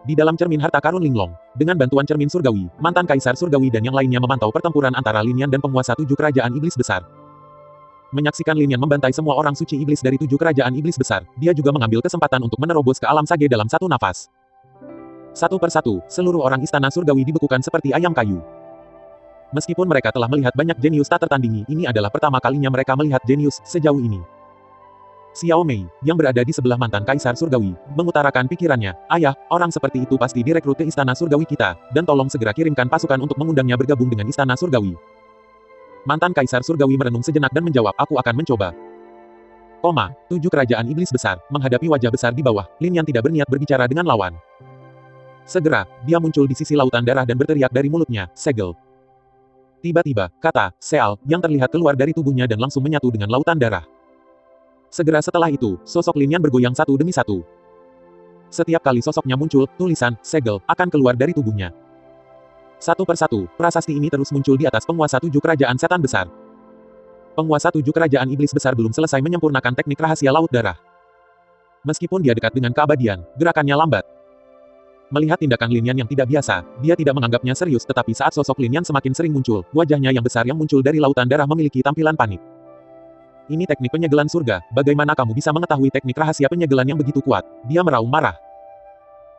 Di dalam cermin harta karun Linglong, dengan bantuan cermin surgawi, mantan Kaisar Surgawi dan yang lainnya memantau pertempuran antara Lin Yan dan penguasa 7 kerajaan iblis besar. Menyaksikan Lin Yan membantai semua orang suci iblis dari 7 kerajaan iblis besar, dia juga mengambil kesempatan untuk menerobos ke alam Sage dalam satu nafas. Satu persatu, seluruh orang istana surgawi dibekukan seperti ayam kayu. Meskipun mereka telah melihat banyak jenius tak tertandingi, ini adalah pertama kalinya mereka melihat jenius sejauh ini. Xiao Mei, yang berada di sebelah mantan Kaisar Surgawi, mengutarakan pikirannya, "Ayah, orang seperti itu pasti direkrut ke istana surgawi kita, dan tolong segera kirimkan pasukan untuk mengundangnya bergabung dengan istana surgawi." Mantan Kaisar Surgawi merenung sejenak dan menjawab, "Aku akan mencoba." 7 kerajaan iblis besar, menghadapi wajah besar di bawah, Lin Yan tidak berniat berbicara dengan lawan. Segera, dia muncul di sisi lautan darah dan berteriak dari mulutnya, "Segel!" Tiba-tiba, kata Seal yang terlihat keluar dari tubuhnya dan langsung menyatu dengan lautan darah. Segera setelah itu, sosok Lin Yan bergoyang satu demi satu. Setiap kali sosoknya muncul, tulisan, segel, akan keluar dari tubuhnya. Satu persatu, prasasti ini terus muncul di atas penguasa 7 kerajaan setan besar. Penguasa 7 kerajaan iblis besar belum selesai menyempurnakan teknik rahasia laut darah. Meskipun dia dekat dengan keabadian, gerakannya lambat. Melihat tindakan Lin Yan yang tidak biasa, dia tidak menganggapnya serius, tetapi saat sosok Lin Yan semakin sering muncul, wajahnya yang besar yang muncul dari lautan darah memiliki tampilan panik. Ini teknik penyegelan surga, bagaimana kamu bisa mengetahui teknik rahasia penyegelan yang begitu kuat? Dia meraung marah.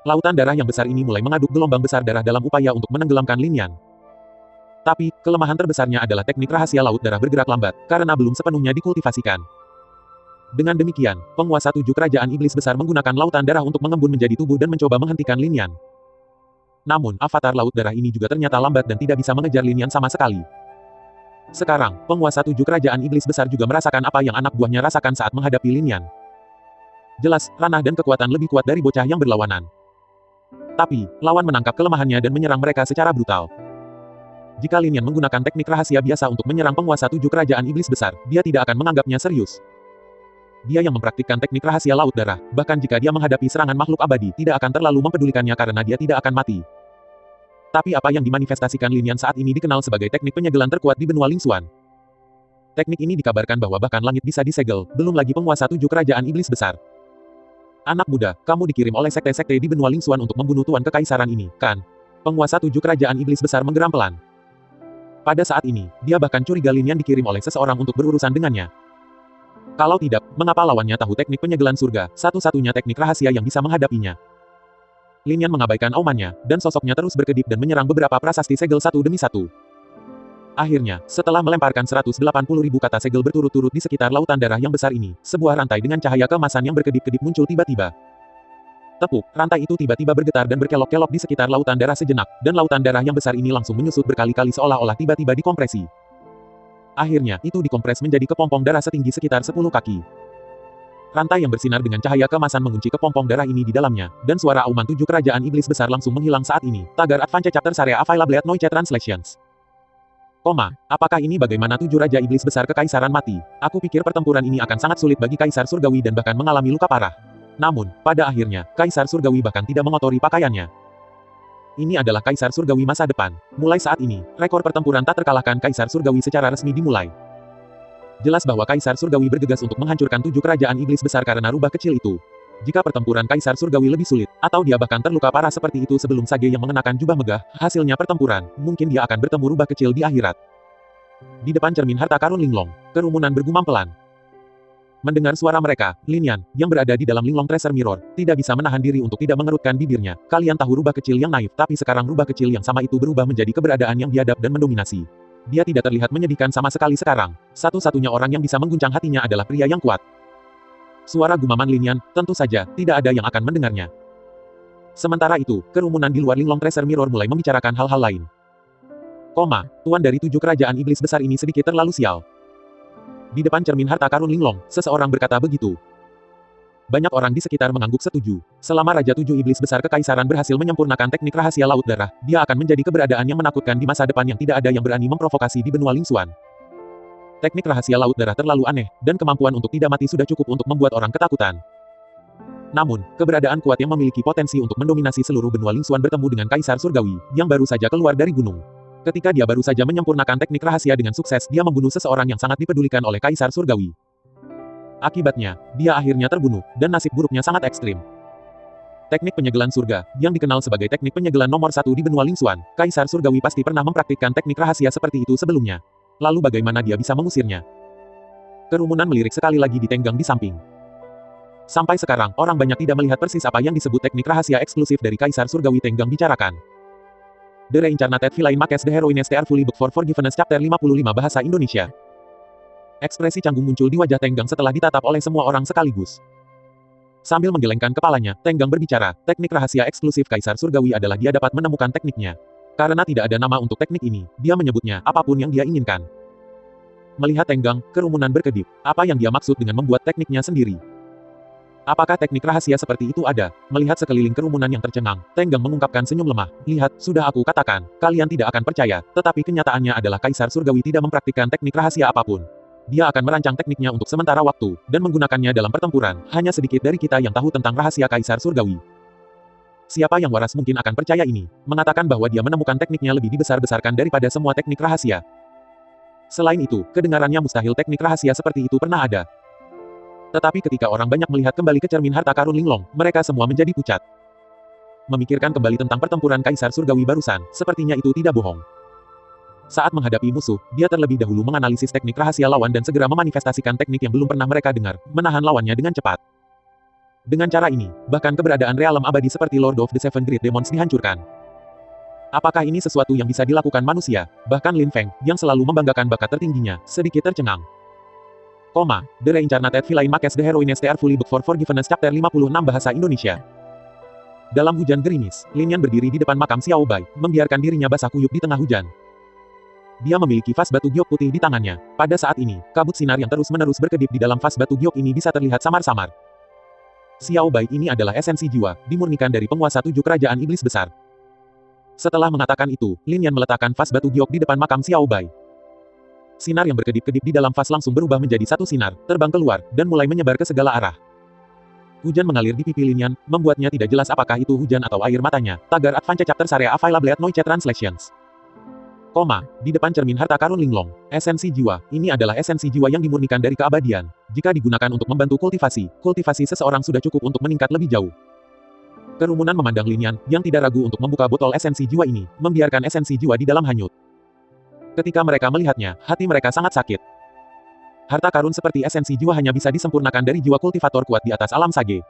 Lautan darah yang besar ini mulai mengaduk gelombang besar darah dalam upaya untuk menenggelamkan Lin Yan. Tapi, kelemahan terbesarnya adalah teknik rahasia laut darah bergerak lambat, karena belum sepenuhnya dikultivasikan. Dengan demikian, penguasa 7 kerajaan iblis besar menggunakan lautan darah untuk mengembun menjadi tubuh dan mencoba menghentikan Lin Yan. Namun, avatar laut darah ini juga ternyata lambat dan tidak bisa mengejar Lin Yan sama sekali. Sekarang, penguasa 7 kerajaan iblis besar juga merasakan apa yang anak buahnya rasakan saat menghadapi Lin Yan. Jelas, ranah dan kekuatan lebih kuat dari bocah yang berlawanan. Tapi, lawan menangkap kelemahannya dan menyerang mereka secara brutal. Jika Lin Yan menggunakan teknik rahasia biasa untuk menyerang penguasa 7 kerajaan iblis besar, dia tidak akan menganggapnya serius. Dia yang mempraktikkan teknik rahasia laut darah, bahkan jika dia menghadapi serangan makhluk abadi, tidak akan terlalu mempedulikannya karena dia tidak akan mati. Tapi apa yang dimanifestasikan Lin Yan saat ini dikenal sebagai teknik penyegelan terkuat di benua Lingxuan. Teknik ini dikabarkan bahwa bahkan langit bisa disegel, belum lagi penguasa 7 kerajaan iblis besar. Anak muda, kamu dikirim oleh sekte-sekte di benua Lingxuan untuk membunuh Tuan Kekaisaran ini, kan? Penguasa 7 kerajaan iblis besar menggeram pelan. Pada saat ini, dia bahkan curiga Lin Yan dikirim oleh seseorang untuk berurusan dengannya. Kalau tidak, mengapa lawannya tahu teknik penyegelan surga, satu-satunya teknik rahasia yang bisa menghadapinya? Lin Yan mengabaikan aumannya, dan sosoknya terus berkedip dan menyerang beberapa prasasti segel satu demi satu. Akhirnya, setelah melemparkan 180.000 kata segel berturut-turut di sekitar lautan darah yang besar ini, sebuah rantai dengan cahaya keemasan yang berkedip-kedip muncul tiba-tiba. Tepuk, rantai itu tiba-tiba bergetar dan berkelok-kelok di sekitar lautan darah sejenak, dan lautan darah yang besar ini langsung menyusut berkali-kali seolah-olah tiba-tiba dikompresi. Akhirnya, itu dikompres menjadi kepompong darah setinggi sekitar 10 kaki. Rantai yang bersinar dengan cahaya keemasan mengunci kepompong darah ini di dalamnya, dan suara auman 7 kerajaan iblis besar langsung menghilang saat ini. Tagar Advance Chapter Area Available at Noise Translations. Apakah ini bagaimana 7 raja iblis besar kekaisaran mati? Aku pikir pertempuran ini akan sangat sulit bagi Kaisar Surgawi dan bahkan mengalami luka parah. Namun, pada akhirnya, Kaisar Surgawi bahkan tidak mengotori pakaiannya. Ini adalah Kaisar Surgawi masa depan. Mulai saat ini, rekor pertempuran tak terkalahkan Kaisar Surgawi secara resmi dimulai. Jelas bahwa Kaisar Surgawi bergegas untuk menghancurkan 7 kerajaan iblis besar karena rubah kecil itu. Jika pertempuran Kaisar Surgawi lebih sulit, atau dia bahkan terluka parah seperti itu sebelum Sage yang mengenakan jubah megah, hasilnya pertempuran, mungkin dia akan bertemu rubah kecil di akhirat. Di depan cermin harta karun Linglong, kerumunan bergumam pelan. Mendengar suara mereka, Lin Yan, yang berada di dalam Linglong Treasure Mirror, tidak bisa menahan diri untuk tidak mengerutkan bibirnya. Kalian tahu rubah kecil yang naif, tapi sekarang rubah kecil yang sama itu berubah menjadi keberadaan yang biadab dan mendominasi. Dia tidak terlihat menyedihkan sama sekali sekarang. Satu-satunya orang yang bisa mengguncang hatinya adalah pria yang kuat. Suara gumaman Lin Yan, tentu saja, tidak ada yang akan mendengarnya. Sementara itu, kerumunan di luar Linglong Treasure Mirror mulai membicarakan hal-hal lain. Tuan dari 7 kerajaan iblis besar ini sedikit terlalu sial. Di depan cermin harta karun Linglong, seseorang berkata begitu. Banyak orang di sekitar mengangguk setuju. Selama Raja 7 Iblis Besar Kekaisaran berhasil menyempurnakan teknik rahasia laut darah, dia akan menjadi keberadaan yang menakutkan di masa depan yang tidak ada yang berani memprovokasi di benua Lingxuan. Teknik rahasia laut darah terlalu aneh, dan kemampuan untuk tidak mati sudah cukup untuk membuat orang ketakutan. Namun, keberadaan kuat yang memiliki potensi untuk mendominasi seluruh benua Lingxuan bertemu dengan Kaisar Surgawi, yang baru saja keluar dari gunung. Ketika dia baru saja menyempurnakan teknik rahasia dengan sukses, dia membunuh seseorang yang sangat dipedulikan oleh Kaisar Surgawi. Akibatnya, dia akhirnya terbunuh, dan nasib buruknya sangat ekstrim. Teknik penyegelan surga, yang dikenal sebagai teknik penyegelan nomor 1 di benua Lingxuan, Kaisar Surgawi pasti pernah mempraktikkan teknik rahasia seperti itu sebelumnya. Lalu bagaimana dia bisa mengusirnya? Kerumunan melirik sekali lagi di tenggang di samping. Sampai sekarang, orang banyak tidak melihat persis apa yang disebut teknik rahasia eksklusif dari Kaisar Surgawi Tenggang bicarakan. The Reincarnated Villain Makes the Heroine Start Fully Book for Forgiveness Chapter 55 Bahasa Indonesia. Ekspresi canggung muncul di wajah Tenggang setelah ditatap oleh semua orang sekaligus. Sambil menggelengkan kepalanya, Tenggang berbicara, teknik rahasia eksklusif Kaisar Surgawi adalah dia dapat menemukan tekniknya. Karena tidak ada nama untuk teknik ini, dia menyebutnya apapun yang dia inginkan. Melihat Tenggang, kerumunan berkedip. Apa yang dia maksud dengan membuat tekniknya sendiri? Apakah teknik rahasia seperti itu ada? Melihat sekeliling kerumunan yang tercengang, Tenggang mengungkapkan senyum lemah. Lihat, sudah aku katakan, kalian tidak akan percaya, tetapi kenyataannya adalah Kaisar Surgawi tidak mempraktikkan teknik rahasia apapun. Dia akan merancang tekniknya untuk sementara waktu, dan menggunakannya dalam pertempuran. Hanya sedikit dari kita yang tahu tentang rahasia Kaisar Surgawi. Siapa yang waras mungkin akan percaya ini, mengatakan bahwa dia menemukan tekniknya lebih dibesar-besarkan daripada semua teknik rahasia. Selain itu, kedengarannya mustahil teknik rahasia seperti itu pernah ada. Tetapi ketika orang banyak melihat kembali ke cermin harta karun Linglong, mereka semua menjadi pucat. Memikirkan kembali tentang pertempuran Kaisar Surgawi barusan, sepertinya itu tidak bohong. Saat menghadapi musuh, dia terlebih dahulu menganalisis teknik rahasia lawan dan segera memanifestasikan teknik yang belum pernah mereka dengar, menahan lawannya dengan cepat. Dengan cara ini, bahkan keberadaan realem abadi seperti Lord of the Seven Great Demons dihancurkan. Apakah ini sesuatu yang bisa dilakukan manusia? Bahkan Lin Feng, yang selalu membanggakan bakat tertingginya, sedikit tercengang. The Reincarnated Villain Makes the Heroines Are Fully Booked for Forgiveness Chapter 56 Bahasa Indonesia. Dalam hujan gerimis, Lin Yan berdiri di depan makam Xiao Bai, membiarkan dirinya basah kuyup di tengah hujan. Dia memiliki vas batu giok putih di tangannya. Pada saat ini, kabut sinar yang terus-menerus berkedip di dalam vas batu giok ini bisa terlihat samar-samar. Xiao Bai ini adalah esensi jiwa, dimurnikan dari penguasa 7 kerajaan iblis besar. Setelah mengatakan itu, Lin Yan meletakkan vas batu giok di depan makam Xiao Bai. Sinar yang berkedip-kedip di dalam vas langsung berubah menjadi satu sinar, terbang keluar, dan mulai menyebar ke segala arah. Hujan mengalir di pipi Lin Yan, membuatnya tidak jelas apakah itu hujan atau air matanya. Tagar Advance Chapter Area Available at Noise Translations. Di depan cermin harta karun Linglong, esensi jiwa, ini adalah esensi jiwa yang dimurnikan dari keabadian. Jika digunakan untuk membantu kultivasi seseorang sudah cukup untuk meningkat lebih jauh. Kerumunan memandang Lin Yan, yang tidak ragu untuk membuka botol esensi jiwa ini, membiarkan esensi jiwa di dalam hanyut. Ketika mereka melihatnya, hati mereka sangat sakit. Harta karun seperti esensi jiwa hanya bisa disempurnakan dari jiwa kultivator kuat di atas alam sage.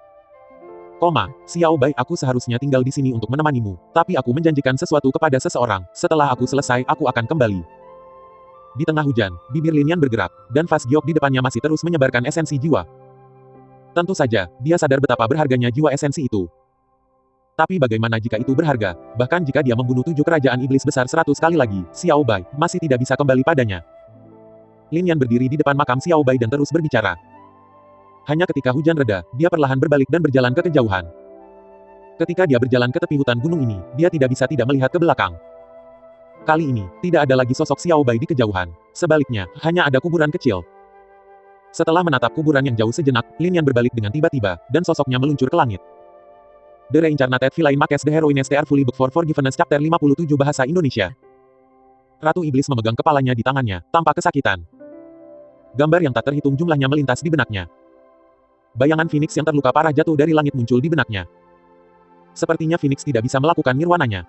Xiao Bai, aku seharusnya tinggal di sini untuk menemanimu, tapi aku menjanjikan sesuatu kepada seseorang, setelah aku selesai aku akan kembali. Di tengah hujan, bibir Lin Yan bergerak, dan vas giok di depannya masih terus menyebarkan esensi jiwa. Tentu saja, dia sadar betapa berharganya jiwa esensi itu. Tapi bagaimana jika itu berharga, bahkan jika dia membunuh 7 kerajaan iblis besar 100 kali lagi, Xiao Bai masih tidak bisa kembali padanya. Lin Yan berdiri di depan makam Xiao Bai dan terus berbicara. Hanya ketika hujan reda, dia perlahan berbalik dan berjalan ke kejauhan. Ketika dia berjalan ke tepi hutan gunung ini, dia tidak bisa tidak melihat ke belakang. Kali ini, tidak ada lagi sosok Xiao Bai di kejauhan. Sebaliknya, hanya ada kuburan kecil. Setelah menatap kuburan yang jauh sejenak, Lin Yan berbalik dengan tiba-tiba, dan sosoknya meluncur ke langit. The Reincarnated Villain Makes the Heroines Are Fully Booked for Forgiveness Chapter 57 Bahasa Indonesia. Ratu Iblis memegang kepalanya di tangannya, tanpa kesakitan. Gambar yang tak terhitung jumlahnya melintas di benaknya. Bayangan Phoenix yang terluka parah jatuh dari langit muncul di benaknya. Sepertinya Phoenix tidak bisa melakukan nirwananya.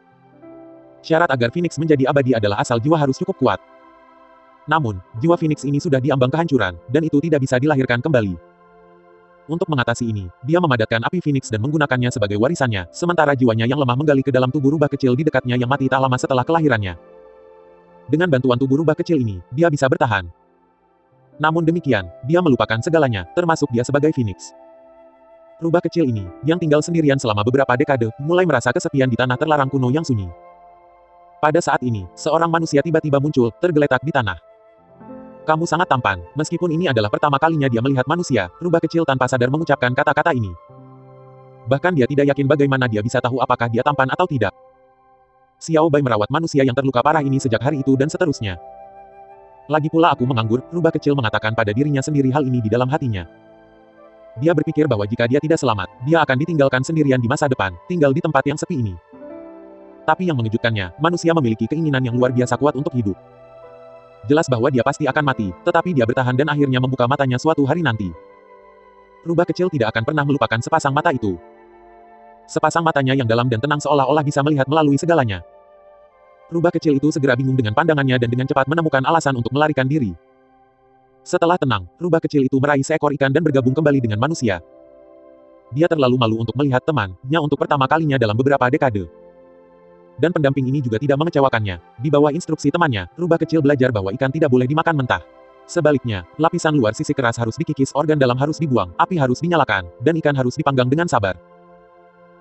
Syarat agar Phoenix menjadi abadi adalah asal jiwa harus cukup kuat. Namun, jiwa Phoenix ini sudah diambang kehancuran, dan itu tidak bisa dilahirkan kembali. Untuk mengatasi ini, dia memadatkan api Phoenix dan menggunakannya sebagai warisannya, sementara jiwanya yang lemah menggali ke dalam tubuh rubah kecil di dekatnya yang mati tak lama setelah kelahirannya. Dengan bantuan tubuh rubah kecil ini, dia bisa bertahan. Namun demikian, dia melupakan segalanya, termasuk dia sebagai Phoenix. Rubah kecil ini, yang tinggal sendirian selama beberapa dekade, mulai merasa kesepian di tanah terlarang kuno yang sunyi. Pada saat ini, seorang manusia tiba-tiba muncul, tergeletak di tanah. Kamu sangat tampan, meskipun ini adalah pertama kalinya dia melihat manusia, rubah kecil tanpa sadar mengucapkan kata-kata ini. Bahkan dia tidak yakin bagaimana dia bisa tahu apakah dia tampan atau tidak. Xiao Bai merawat manusia yang terluka parah ini sejak hari itu dan seterusnya. Lagi pula aku menganggur, rubah kecil mengatakan pada dirinya sendiri hal ini di dalam hatinya. Dia berpikir bahwa jika dia tidak selamat, dia akan ditinggalkan sendirian di masa depan, tinggal di tempat yang sepi ini. Tapi yang mengejutkannya, manusia memiliki keinginan yang luar biasa kuat untuk hidup. Jelas bahwa dia pasti akan mati, tetapi dia bertahan dan akhirnya membuka matanya suatu hari nanti. Rubah kecil tidak akan pernah melupakan sepasang mata itu. Sepasang matanya yang dalam dan tenang seolah-olah bisa melihat melalui segalanya. Rubah kecil itu segera bingung dengan pandangannya dan dengan cepat menemukan alasan untuk melarikan diri. Setelah tenang, rubah kecil itu meraih seekor ikan dan bergabung kembali dengan manusia. Dia terlalu malu untuk melihat temannya untuk pertama kalinya dalam beberapa dekade. Dan pendamping ini juga tidak mengecewakannya. Di bawah instruksi temannya, rubah kecil belajar bahwa ikan tidak boleh dimakan mentah. Sebaliknya, lapisan luar sisi keras harus dikikis, organ dalam harus dibuang, api harus dinyalakan, dan ikan harus dipanggang dengan sabar.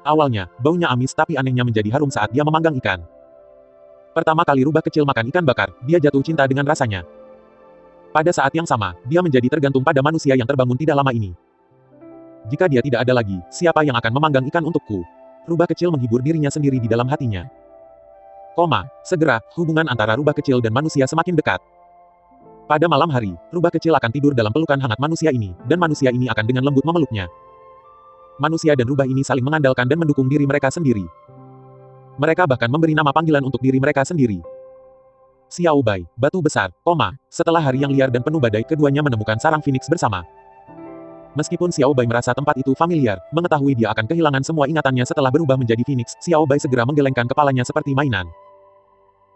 Awalnya, baunya amis tapi anehnya menjadi harum saat dia memanggang ikan. Pertama kali rubah kecil makan ikan bakar, dia jatuh cinta dengan rasanya. Pada saat yang sama, dia menjadi tergantung pada manusia yang terbangun tidak lama ini. Jika dia tidak ada lagi, siapa yang akan memanggang ikan untukku? Rubah kecil menghibur dirinya sendiri di dalam hatinya. Segera, hubungan antara rubah kecil dan manusia semakin dekat. Pada malam hari, rubah kecil akan tidur dalam pelukan hangat manusia ini, dan manusia ini akan dengan lembut memeluknya. Manusia dan rubah ini saling mengandalkan dan mendukung diri mereka sendiri. Mereka bahkan memberi nama panggilan untuk diri mereka sendiri. Xiao Bai, batu besar, setelah hari yang liar dan penuh badai, keduanya menemukan sarang Phoenix bersama. Meskipun Xiao Bai merasa tempat itu familiar, mengetahui dia akan kehilangan semua ingatannya setelah berubah menjadi Phoenix, Xiao Bai segera menggelengkan kepalanya seperti mainan.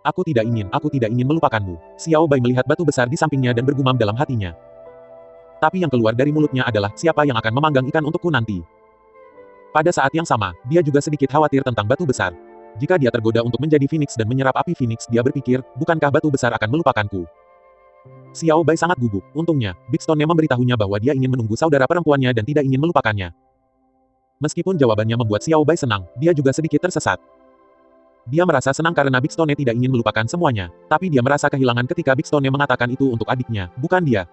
Aku tidak ingin melupakanmu. Xiao Bai melihat batu besar di sampingnya dan bergumam dalam hatinya. Tapi yang keluar dari mulutnya adalah, siapa yang akan memanggang ikan untukku nanti? Pada saat yang sama, dia juga sedikit khawatir tentang batu besar. Jika dia tergoda untuk menjadi Phoenix dan menyerap api Phoenix, dia berpikir, bukankah batu besar akan melupakanku? Xiao Bai sangat gugup. Untungnya, Big Stone-nya memberitahunya bahwa dia ingin menunggu saudara perempuannya dan tidak ingin melupakannya. Meskipun jawabannya membuat Xiao Bai senang, dia juga sedikit tersesat. Dia merasa senang karena Big Stone tidak ingin melupakan semuanya, tapi dia merasa kehilangan ketika Big Stone mengatakan itu untuk adiknya, bukan dia.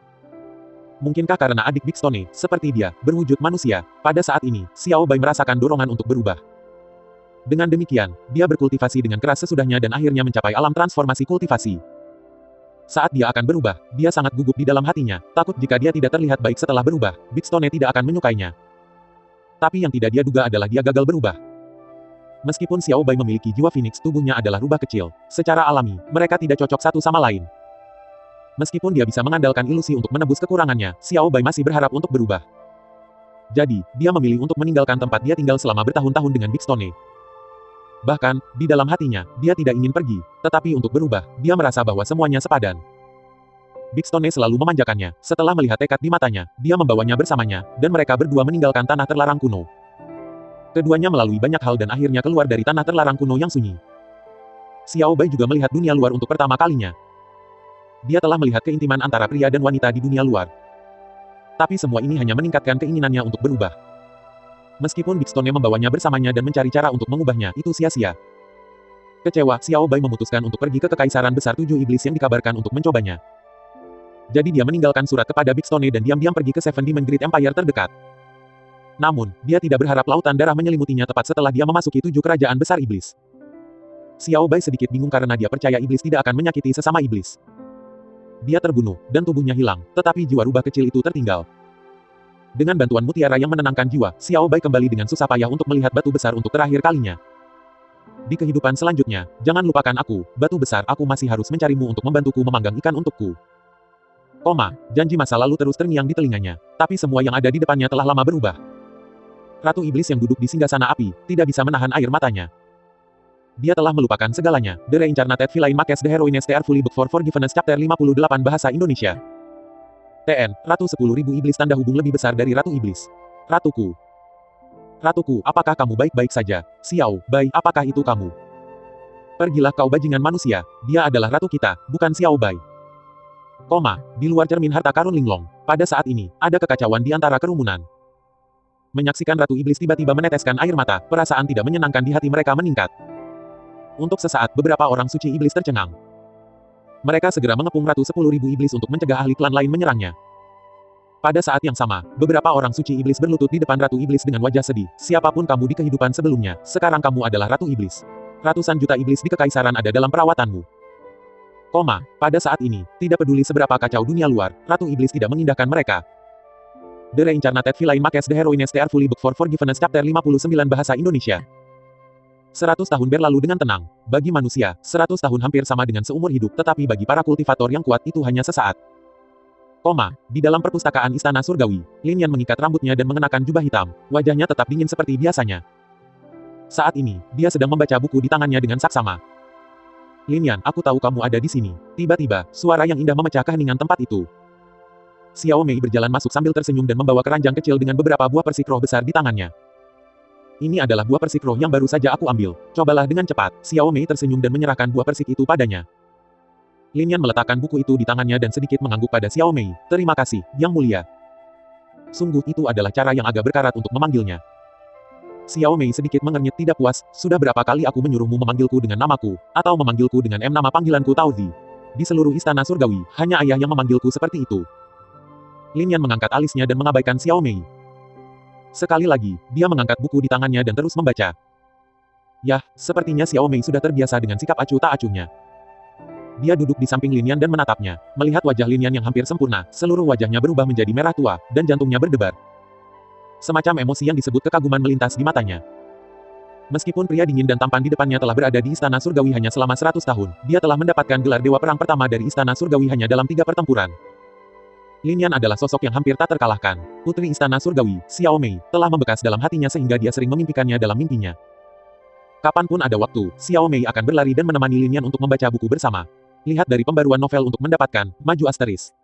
Mungkinkah karena adik Big Stone, seperti dia, berwujud manusia? Pada saat ini, Xiao Bai merasakan dorongan untuk berubah. Dengan demikian, dia berkultivasi dengan keras sesudahnya dan akhirnya mencapai alam transformasi kultivasi. Saat dia akan berubah, dia sangat gugup di dalam hatinya, takut jika dia tidak terlihat baik setelah berubah, Big Stone tidak akan menyukainya. Tapi yang tidak dia duga adalah dia gagal berubah. Meskipun Xiao Bai memiliki jiwa Phoenix, tubuhnya adalah rubah kecil. Secara alami, mereka tidak cocok satu sama lain. Meskipun dia bisa mengandalkan ilusi untuk menebus kekurangannya, Xiao Bai masih berharap untuk berubah. Jadi, dia memilih untuk meninggalkan tempat dia tinggal selama bertahun-tahun dengan Big Stone. Bahkan, di dalam hatinya, dia tidak ingin pergi, tetapi untuk berubah, dia merasa bahwa semuanya sepadan. Big Stone selalu memanjakannya. Setelah melihat tekad di matanya, dia membawanya bersamanya, dan mereka berdua meninggalkan tanah terlarang kuno. Keduanya melalui banyak hal dan akhirnya keluar dari tanah terlarang kuno yang sunyi. Xiao Bai juga melihat dunia luar untuk pertama kalinya. Dia telah melihat keintiman antara pria dan wanita di dunia luar. Tapi semua ini hanya meningkatkan keinginannya untuk berubah. Meskipun Big Stone membawanya bersamanya dan mencari cara untuk mengubahnya, itu sia-sia. Kecewa, Xiao Bai memutuskan untuk pergi ke Kekaisaran Besar Tujuh Iblis yang dikabarkan untuk mencobanya. Jadi dia meninggalkan surat kepada Big Stone dan diam-diam pergi ke Seven Demon Great Empire terdekat. Namun, dia tidak berharap lautan darah menyelimutinya tepat setelah dia memasuki tujuh kerajaan besar iblis. Xiao Bai sedikit bingung karena dia percaya iblis tidak akan menyakiti sesama iblis. Dia terbunuh, dan tubuhnya hilang, tetapi jiwa rubah kecil itu tertinggal. Dengan bantuan mutiara yang menenangkan jiwa, Xiao Bai kembali dengan susah payah untuk melihat batu besar untuk terakhir kalinya. Di kehidupan selanjutnya, jangan lupakan aku, batu besar, aku masih harus mencarimu untuk membantuku memanggang ikan untukku. Janji masa lalu terus terngiang di telinganya, tapi semua yang ada di depannya telah lama berubah. Ratu Iblis yang duduk di singgasana api, tidak bisa menahan air matanya. Dia telah melupakan segalanya. The Reincarnated Feline Makes the Heroines They Are Fully Booked for Forgiveness Chapter 58 Bahasa Indonesia. TN, Ratu 10.000 Iblis tanda hubung lebih besar dari Ratu Iblis. Ratuku. Ratuku, apakah kamu baik-baik saja? Xiao Bai, apakah itu kamu? Pergilah kau bajingan manusia, dia adalah ratu kita, bukan Xiao Bai. Di luar cermin harta karun Linglong. Pada saat ini, ada kekacauan di antara kerumunan. Menyaksikan Ratu Iblis tiba-tiba meneteskan air mata, perasaan tidak menyenangkan di hati mereka meningkat. Untuk sesaat, beberapa orang suci iblis tercengang. Mereka segera mengepung Ratu 10.000 Iblis untuk mencegah ahli klan lain menyerangnya. Pada saat yang sama, beberapa orang suci iblis berlutut di depan Ratu Iblis dengan wajah sedih. Siapapun kamu di kehidupan sebelumnya, sekarang kamu adalah Ratu Iblis. Ratusan juta iblis di kekaisaran ada dalam perawatanmu. Pada saat ini, tidak peduli seberapa kacau dunia luar, Ratu Iblis tidak mengindahkan mereka. The Reincarnated Feline Makes the Heroines They Are Fully Booked for Forgiveness Chapter 59 Bahasa Indonesia. 100 tahun berlalu dengan tenang. Bagi manusia, 100 tahun hampir sama dengan seumur hidup, tetapi bagi para kultivator yang kuat itu hanya sesaat. Di dalam perpustakaan Istana Surgawi, Lin Yan mengikat rambutnya dan mengenakan jubah hitam. Wajahnya tetap dingin seperti biasanya. Saat ini, dia sedang membaca buku di tangannya dengan saksama. Lin Yan, aku tahu kamu ada di sini. Tiba-tiba, suara yang indah memecah keheningan tempat itu. Xiao Mei berjalan masuk sambil tersenyum dan membawa keranjang kecil dengan beberapa buah persik roh besar di tangannya. Ini adalah buah persik roh yang baru saja aku ambil. Cobalah dengan cepat. Xiao Mei tersenyum dan menyerahkan buah persik itu padanya. Lin Yan meletakkan buku itu di tangannya dan sedikit mengangguk pada Xiao Mei. Terima kasih, Yang Mulia. Sungguh itu adalah cara yang agak berkarat untuk memanggilnya. Xiao Mei sedikit mengernyit tidak puas. Sudah berapa kali aku menyuruhmu memanggilku dengan namaku, atau memanggilku dengan nama panggilanku Tao Zi. Di seluruh istana surgawi, hanya ayah yang memanggilku seperti itu. Lin Yan mengangkat alisnya dan mengabaikan Xiao Mei. Sekali lagi, dia mengangkat buku di tangannya dan terus membaca. Yah, sepertinya Xiao Mei sudah terbiasa dengan sikap acuh tak acuhnya. Dia duduk di samping Lin Yan dan menatapnya. Melihat wajah Lin Yan yang hampir sempurna, seluruh wajahnya berubah menjadi merah tua, dan jantungnya berdebar. Semacam emosi yang disebut kekaguman melintas di matanya. Meskipun pria dingin dan tampan di depannya telah berada di Istana Surgawi hanya selama 100 tahun, dia telah mendapatkan gelar Dewa Perang pertama dari Istana Surgawi hanya dalam 3 pertempuran. Lin Yan adalah sosok yang hampir tak terkalahkan. Putri Istana Surgawi, Xiao Mei, telah membekas dalam hatinya sehingga dia sering memimpikannya dalam mimpinya. Kapanpun ada waktu, Xiao Mei akan berlari dan menemani Lin Yan untuk membaca buku bersama. Lihat dari pembaruan novel untuk mendapatkan, maju asteris.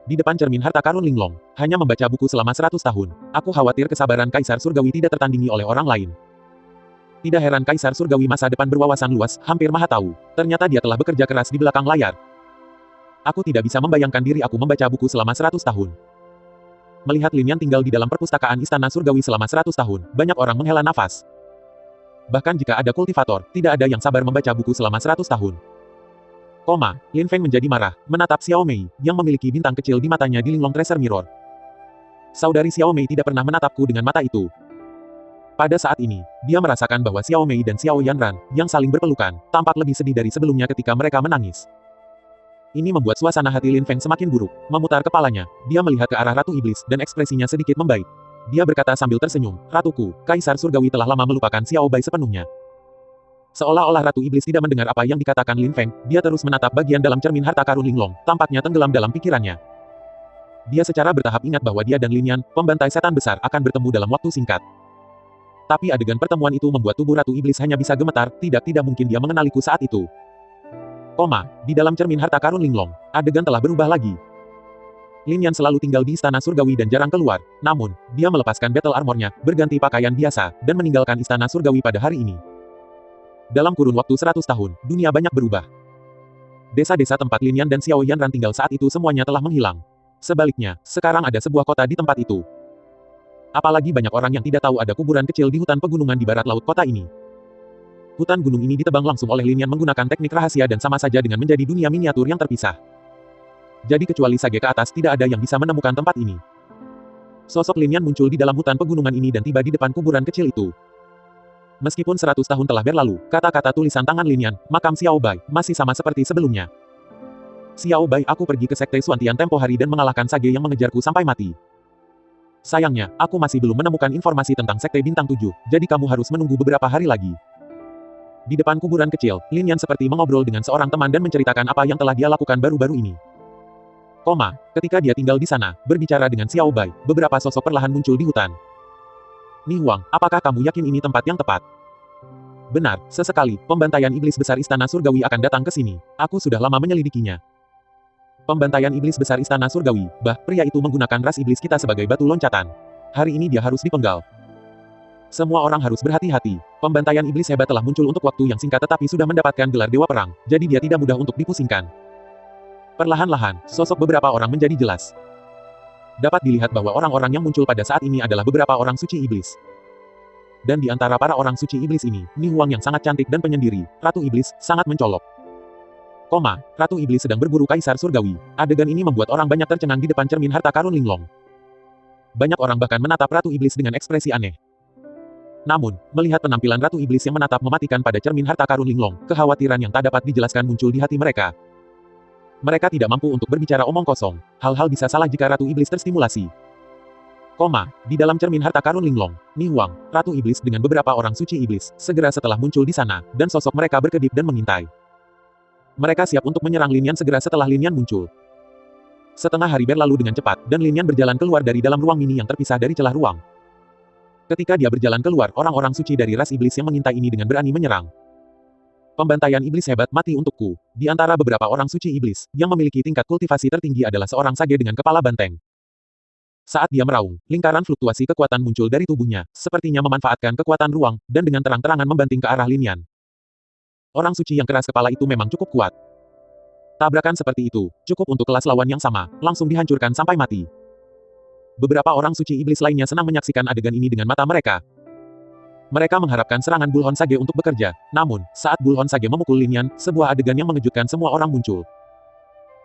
Di depan cermin harta karun Linglong, hanya membaca buku selama 100 tahun. Aku khawatir kesabaran Kaisar Surgawi tidak tertandingi oleh orang lain. Tidak heran Kaisar Surgawi masa depan berwawasan luas, hampir maha tahu. Ternyata dia telah bekerja keras di belakang layar. Aku tidak bisa membayangkan diri aku membaca buku selama 100 tahun. Melihat Lin Yan tinggal di dalam perpustakaan Istana Surgawi selama 100 tahun, banyak orang menghela nafas. Bahkan jika ada kultivator, tidak ada yang sabar membaca buku selama 100 tahun. Lin Feng menjadi marah, menatap Xiao Mei, yang memiliki bintang kecil di matanya di Linglong Treasure Mirror. Saudari Xiao Mei tidak pernah menatapku dengan mata itu. Pada saat ini, dia merasakan bahwa Xiao Mei dan Xiao Yanran, yang saling berpelukan, tampak lebih sedih dari sebelumnya ketika mereka menangis. Ini membuat suasana hati Lin Feng semakin buruk. Memutar kepalanya, dia melihat ke arah Ratu Iblis, dan ekspresinya sedikit membaik. Dia berkata sambil tersenyum, "Ratuku, Kaisar Surgawi telah lama melupakan Xiao Bai sepenuhnya." Seolah-olah Ratu Iblis tidak mendengar apa yang dikatakan Lin Feng, dia terus menatap bagian dalam cermin harta karun Linglong, tampaknya tenggelam dalam pikirannya. Dia secara bertahap ingat bahwa dia dan Lin Yan, pembantai setan besar, akan bertemu dalam waktu singkat. Tapi adegan pertemuan itu membuat tubuh Ratu Iblis hanya bisa gemetar, tidak mungkin dia mengenaliku saat itu. Di dalam cermin harta karun Linglong, adegan telah berubah lagi. Lin Yan selalu tinggal di Istana Surgawi dan jarang keluar, namun, dia melepaskan battle armornya, berganti pakaian biasa, dan meninggalkan Istana Surgawi pada hari ini. Dalam kurun waktu 100 tahun, dunia banyak berubah. Desa-desa tempat Lin Yan dan Xiao Yanran tinggal saat itu semuanya telah menghilang. Sebaliknya, sekarang ada sebuah kota di tempat itu. Apalagi banyak orang yang tidak tahu ada kuburan kecil di hutan pegunungan di barat laut kota ini. Hutan gunung ini ditebang langsung oleh Lin Yan menggunakan teknik rahasia dan sama saja dengan menjadi dunia miniatur yang terpisah. Jadi kecuali Sage ke atas tidak ada yang bisa menemukan tempat ini. Sosok Lin Yan muncul di dalam hutan pegunungan ini dan tiba di depan kuburan kecil itu. Meskipun 100 tahun telah berlalu, kata-kata tulisan tangan Lin Yan, makam Xiao Bai, masih sama seperti sebelumnya. Xiao Bai, aku pergi ke Sekte Suantian tempo hari dan mengalahkan Sage yang mengejarku sampai mati. Sayangnya, aku masih belum menemukan informasi tentang Sekte Bintang 7, jadi kamu harus menunggu beberapa hari lagi. Di depan kuburan kecil, Lin Yan seperti mengobrol dengan seorang teman dan menceritakan apa yang telah dia lakukan baru-baru ini. Ketika dia tinggal di sana, berbicara dengan Xiao Bai, beberapa sosok perlahan muncul di hutan. Ni Huang, apakah kamu yakin ini tempat yang tepat? Benar, sesekali, pembantaian iblis besar Istana Surgawi akan datang ke sini. Aku sudah lama menyelidikinya. Pembantaian iblis besar Istana Surgawi, pria itu menggunakan ras iblis kita sebagai batu loncatan. Hari ini dia harus dipenggal. Semua orang harus berhati-hati. Pembantaian iblis hebat telah muncul untuk waktu yang singkat tetapi sudah mendapatkan gelar Dewa Perang, jadi dia tidak mudah untuk dipusingkan. Perlahan-lahan, sosok beberapa orang menjadi jelas. Dapat dilihat bahwa orang-orang yang muncul pada saat ini adalah beberapa orang suci iblis. Dan di antara para orang suci iblis ini, Ni Huang yang sangat cantik dan penyendiri, Ratu Iblis, sangat mencolok. Ratu Iblis sedang berburu Kaisar Surgawi. Adegan ini membuat orang banyak tercengang di depan cermin harta karun Linglong. Banyak orang bahkan menatap Ratu Iblis dengan ekspresi aneh. Namun, melihat penampilan Ratu Iblis yang menatap mematikan pada cermin harta karun Linglong, kekhawatiran yang tak dapat dijelaskan muncul di hati mereka. Mereka tidak mampu untuk berbicara omong kosong. Hal-hal bisa salah jika Ratu Iblis terstimulasi. Di dalam cermin harta karun Linglong, Ni Huang, Ratu Iblis dengan beberapa orang suci iblis, segera setelah muncul di sana, dan sosok mereka berkedip dan mengintai. Mereka siap untuk menyerang Lin Yan segera setelah Lin Yan muncul. Setengah hari berlalu dengan cepat, dan Lin Yan berjalan keluar dari dalam ruang mini yang terpisah dari celah ruang. Ketika dia berjalan keluar, orang-orang suci dari ras iblis yang mengintai ini dengan berani menyerang. Pembantaian iblis hebat mati untukku. Di antara beberapa orang suci iblis, yang memiliki tingkat kultivasi tertinggi adalah seorang sage dengan kepala banteng. Saat dia meraung, lingkaran fluktuasi kekuatan muncul dari tubuhnya, sepertinya memanfaatkan kekuatan ruang, dan dengan terang-terangan membanting ke arah Lin Yan. Orang suci yang keras kepala itu memang cukup kuat. Tabrakan seperti itu, cukup untuk kelas lawan yang sama, langsung dihancurkan sampai mati. Beberapa orang suci iblis lainnya senang menyaksikan adegan ini dengan mata mereka. Mereka mengharapkan serangan Bullhorn Sage untuk bekerja, namun, saat Bullhorn Sage memukul Lin Yan, sebuah adegan yang mengejutkan semua orang muncul.